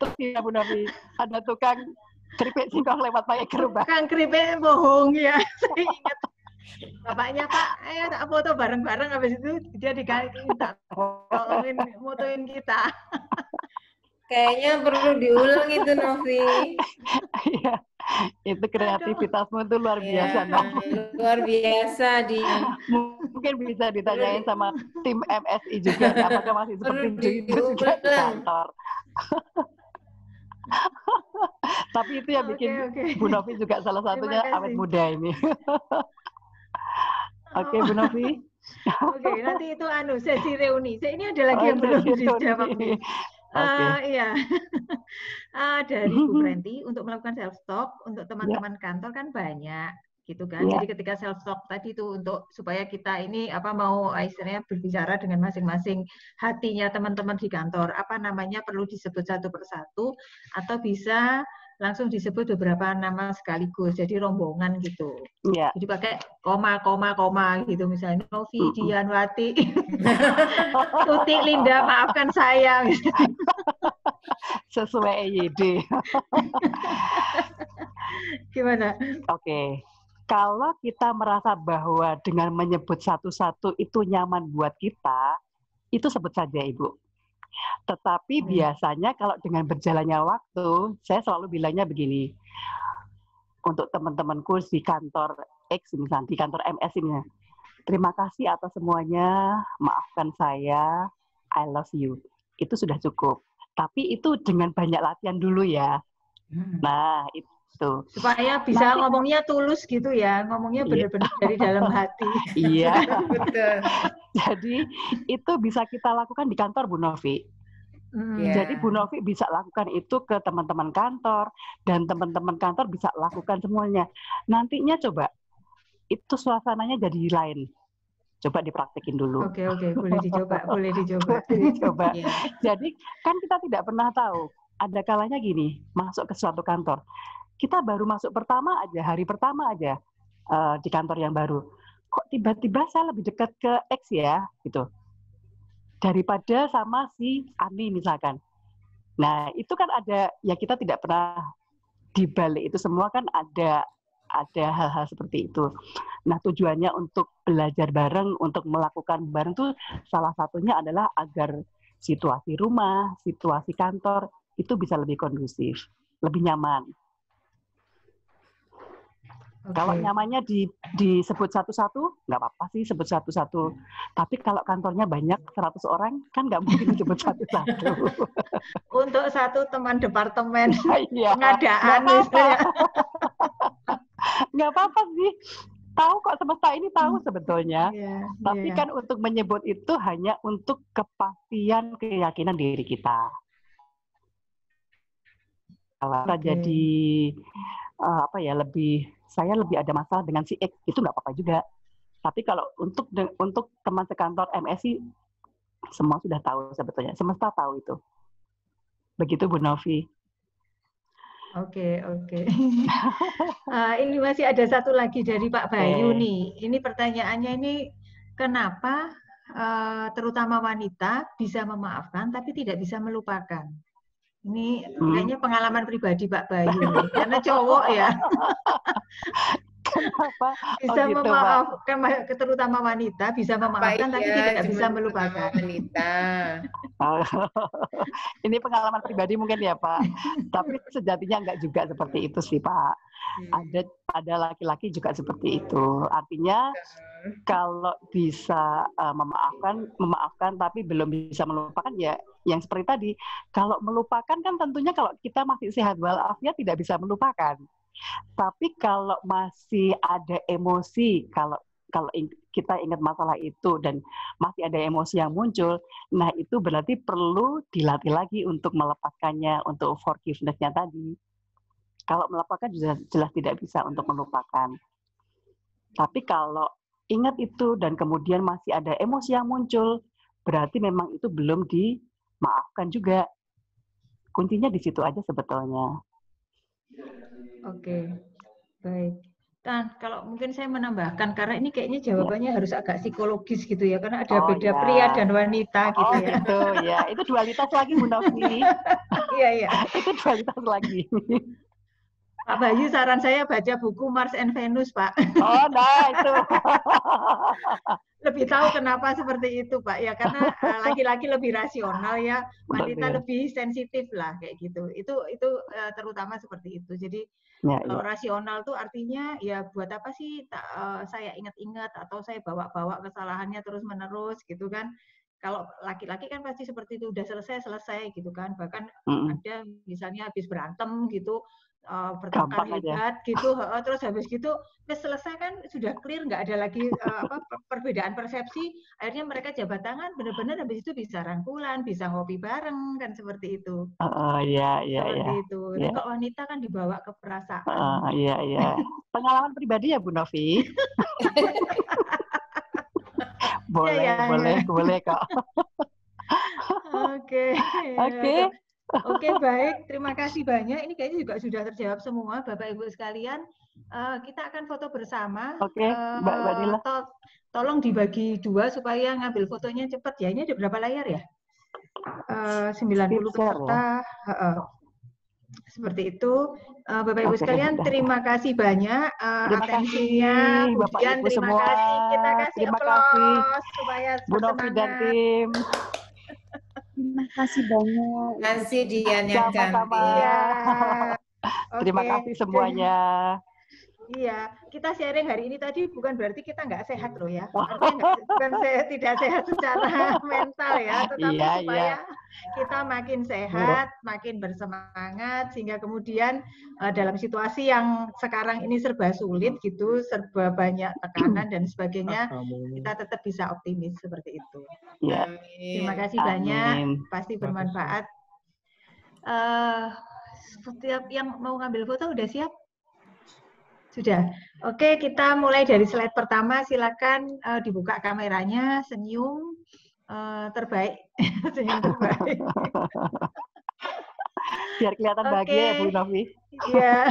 Terus ya Bu Novi, ada tukang keripik singkong lewat pakai gerobak. Tukang keripik bohong ya, saya ingat. Bapaknya, Pak, ayo tak foto bareng-bareng, habis itu dia minta tolongin motoin kita. Kayaknya perlu diulang itu, Novi. Iya, itu kreativitasmu itu luar biasa. Luar biasa dia. Mungkin bisa ditanyain sama tim MSI juga, apakah masih seperti itu juga di kantor. Tapi itu yang bikin Bu Novi juga salah satunya awet muda ini. Oke, Bu Novi. Oke, nanti itu sesi reuni. Ini ada lagi yang belum dijawab nih. Iya. Dari Bu Prenti untuk melakukan self talk untuk teman-teman kantor kan banyak gitu kan. Jadi ketika self talk tadi itu untuk supaya kita ini mau istilahnya berbicara dengan masing-masing hatinya teman-teman di kantor, perlu disebut satu persatu atau bisa langsung disebut beberapa nama sekaligus, jadi rombongan gitu. Jadi pakai koma gitu, misalnya Novi, Dianwati, Tuti, Linda, maafkan saya. Sesuai EYD. Gimana? Oke. Kalau kita merasa bahwa dengan menyebut satu-satu itu nyaman buat kita, itu sebut saja Ibu. Tetapi biasanya kalau dengan berjalannya waktu, saya selalu bilangnya begini, untuk teman-temanku di kantor X, misalnya di kantor MS ini, terima kasih atas semuanya, maafkan saya, I love you. Itu sudah cukup. Tapi itu dengan banyak latihan dulu ya. Nah, itu. Supaya bisa ngomongnya tulus gitu ya, ngomongnya benar-benar dari dalam hati. Iya. Jadi itu bisa kita lakukan di kantor Bu Novi. Jadi Bu Novi bisa lakukan itu ke teman-teman kantor dan teman-teman kantor bisa lakukan semuanya. Nantinya coba itu suasananya jadi lain. Coba dipraktekin dulu. Oke, boleh dicoba. Jadi kan kita tidak pernah tahu. Ada kalanya gini, masuk ke suatu kantor. Kita baru masuk hari pertama aja di kantor yang baru. Kok tiba-tiba saya lebih dekat ke X ya, gitu. Daripada sama si Ani misalkan. Nah, itu kan ada, ya kita tidak pernah dibalik itu semua kan ada hal-hal seperti itu. Nah, tujuannya untuk belajar bareng, untuk melakukan bareng tuh salah satunya adalah agar situasi rumah, situasi kantor itu bisa lebih kondusif, lebih nyaman. Kalau nyamannya disebut satu-satu, nggak apa-apa sih sebut satu-satu. Tapi kalau kantornya banyak 100 orang, kan nggak mungkin disebut satu-satu. Untuk satu teman departemen pengadaan. Nggak apa-apa sih. Tahu kok semesta ini tahu sebetulnya. Tapi kan untuk menyebut itu hanya untuk kepastian keyakinan diri kita. Kalau kita jadi lebih saya lebih ada masalah dengan si X, itu nggak apa-apa juga. Tapi kalau untuk teman sekantor MSI, semua sudah tahu sebetulnya, semesta tahu itu. Begitu Bu Novi. Oke. Ini masih ada satu lagi dari Pak Bayu nih. Ini pertanyaannya ini, kenapa terutama wanita bisa memaafkan tapi tidak bisa melupakan? Ini kayaknya pengalaman pribadi Pak Bayu nih, karena cowok ya. Kenapa? Bisa memaafkan, terutama wanita bisa memaafkan tapi tidak bisa melupakan. Wanita. Ini pengalaman pribadi mungkin ya Pak. Tapi sejatinya enggak juga seperti itu sih Pak. Ada laki-laki juga seperti itu. Artinya kalau bisa memaafkan tapi belum bisa melupakan, ya yang seperti tadi. Kalau melupakan kan tentunya kalau kita masih sehat walafiat tidak bisa melupakan. Tapi kalau masih ada emosi, kalau kita ingat masalah itu dan masih ada emosi yang muncul, nah itu berarti perlu dilatih lagi untuk melepaskannya, untuk forgiveness-nya tadi. Kalau melupakan jelas tidak bisa untuk melupakan. Tapi kalau ingat itu dan kemudian masih ada emosi yang muncul, berarti memang itu belum dimaafkan juga. Kuncinya di situ aja sebetulnya. Oke, baik. Dan kalau mungkin saya menambahkan, karena ini kayaknya jawabannya harus agak psikologis gitu ya, karena ada beda pria dan wanita gitu ya. Gitu ya, itu dualitas lagi Bu Novi. Iya. Itu dualitas lagi. Pak Bayu, saran saya baca buku Mars and Venus, Pak. Oh, nah itu. Lebih tahu kenapa seperti itu, Pak. Ya karena laki-laki lebih rasional ya, wanita lebih sensitif lah kayak gitu. Itu terutama seperti itu. Jadi kalau rasional tuh artinya ya buat apa sih saya ingat-ingat atau saya bawa-bawa kesalahannya terus-menerus gitu kan. Kalau laki-laki kan pasti seperti itu, udah selesai gitu kan. Bahkan ada misalnya habis berantem gitu, bertengkar hebat gitu, terus habis gitu selesai kan sudah clear, nggak ada lagi perbedaan persepsi, akhirnya mereka jabat tangan, benar-benar habis itu bisa rangkulan, bisa ngopi bareng kan, seperti itu. Seperti itu. Tapi kalau wanita kan dibawa ke perasaan. Iya. Pengalaman pribadi ya Bu Novi. boleh kok. Oke, baik. Terima kasih banyak. Ini kayaknya juga sudah terjawab semua, Bapak Ibu sekalian. Kita akan foto bersama. Oke, Mbak Dila. Tolong dibagi dua supaya ngambil fotonya cepat ya. Ini ada berapa layar ya? 90 peserta. Seperti itu. Bapak Ibu sekalian, terima kasih banyak atensinya. Kemudian terima kasih. Kita kasih aplaus supaya Bu Novi dan tim. Terima kasih banyak. Terima kasih Dian yang cantik. Terima kasih semuanya. Iya, kita sharing hari ini tadi bukan berarti kita nggak sehat loh ya. Artinya bukan tidak sehat secara mental ya, tetapi supaya kita makin sehat, makin bersemangat, sehingga kemudian dalam situasi yang sekarang ini serba sulit gitu, serba banyak tekanan dan sebagainya, kita tetap bisa optimis seperti itu. Terima kasih banyak, pasti bermanfaat. Setiap yang mau ngambil foto udah siap? Sudah. Oke, kita mulai dari slide pertama. Silakan dibuka kameranya, senyum terbaik. Senyum terbaik. Biar kelihatan bahagia ya Bu Novi. Iya.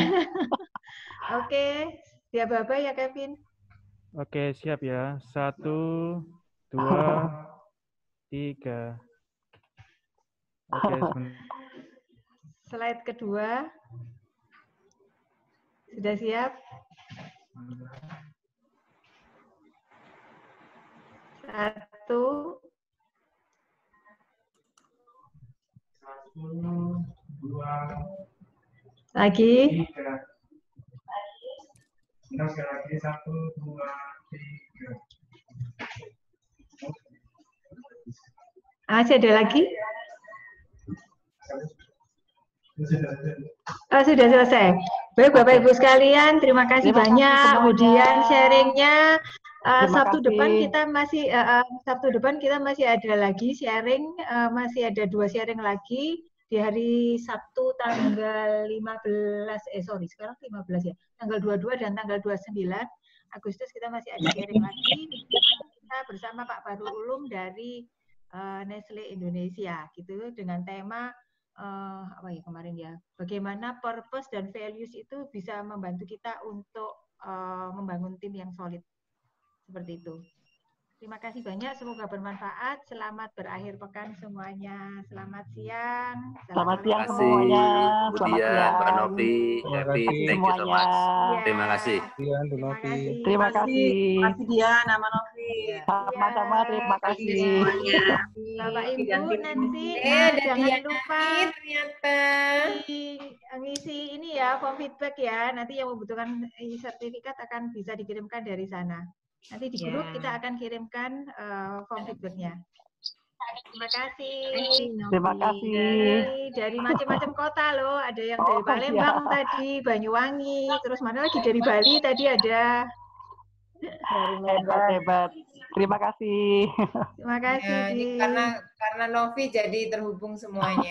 Oke, siap Bapak ya Kevin? Oke, siap ya. 1, 2, 3. Oke, slide kedua. Sudah siap? 1. 2. Lagi. 3. 1, 2, 3. Masih ada lagi? Sudah selesai. Baik Bapak Ibu sekalian, terima kasih banyak. Kemudian sharingnya Sabtu depan kita masih ada lagi sharing, masih ada 2 sharing lagi di hari Sabtu tanggal 15, sekarang 15 ya, tanggal 22 dan tanggal 29 Agustus kita masih ada sharing lagi. Kita bersama Pak Bahrul Ulum dari Nestle Indonesia gitu dengan tema apa ya kemarin ya, bagaimana purpose dan values itu bisa membantu kita untuk membangun tim yang solid seperti itu. Terima kasih banyak, semoga bermanfaat. Selamat berakhir pekan semuanya. Selamat siang. Selamat siang semuanya. Bu Dian, Mbak Novi, Evi, thank you so much. Terima kasih. Terima kasih. Terima kasih Dian, nama Novi. Sama-sama, terima kasih. Bapak Ibu nanti jangan lupa ternyata ngisi ini ya, form feedback ya. Nanti yang membutuhkan sertifikat akan bisa dikirimkan dari sana. Nanti di grup kita akan kirimkan form feedback-nya. Terima kasih. Terima kasih. Dari macam-macam kota loh. Ada yang dari Palembang tadi, Banyuwangi, terus mana lagi dari Bali tadi ada. Hebat. Terima kasih. Terima kasih. Ya, ini karena Novi jadi terhubung semuanya.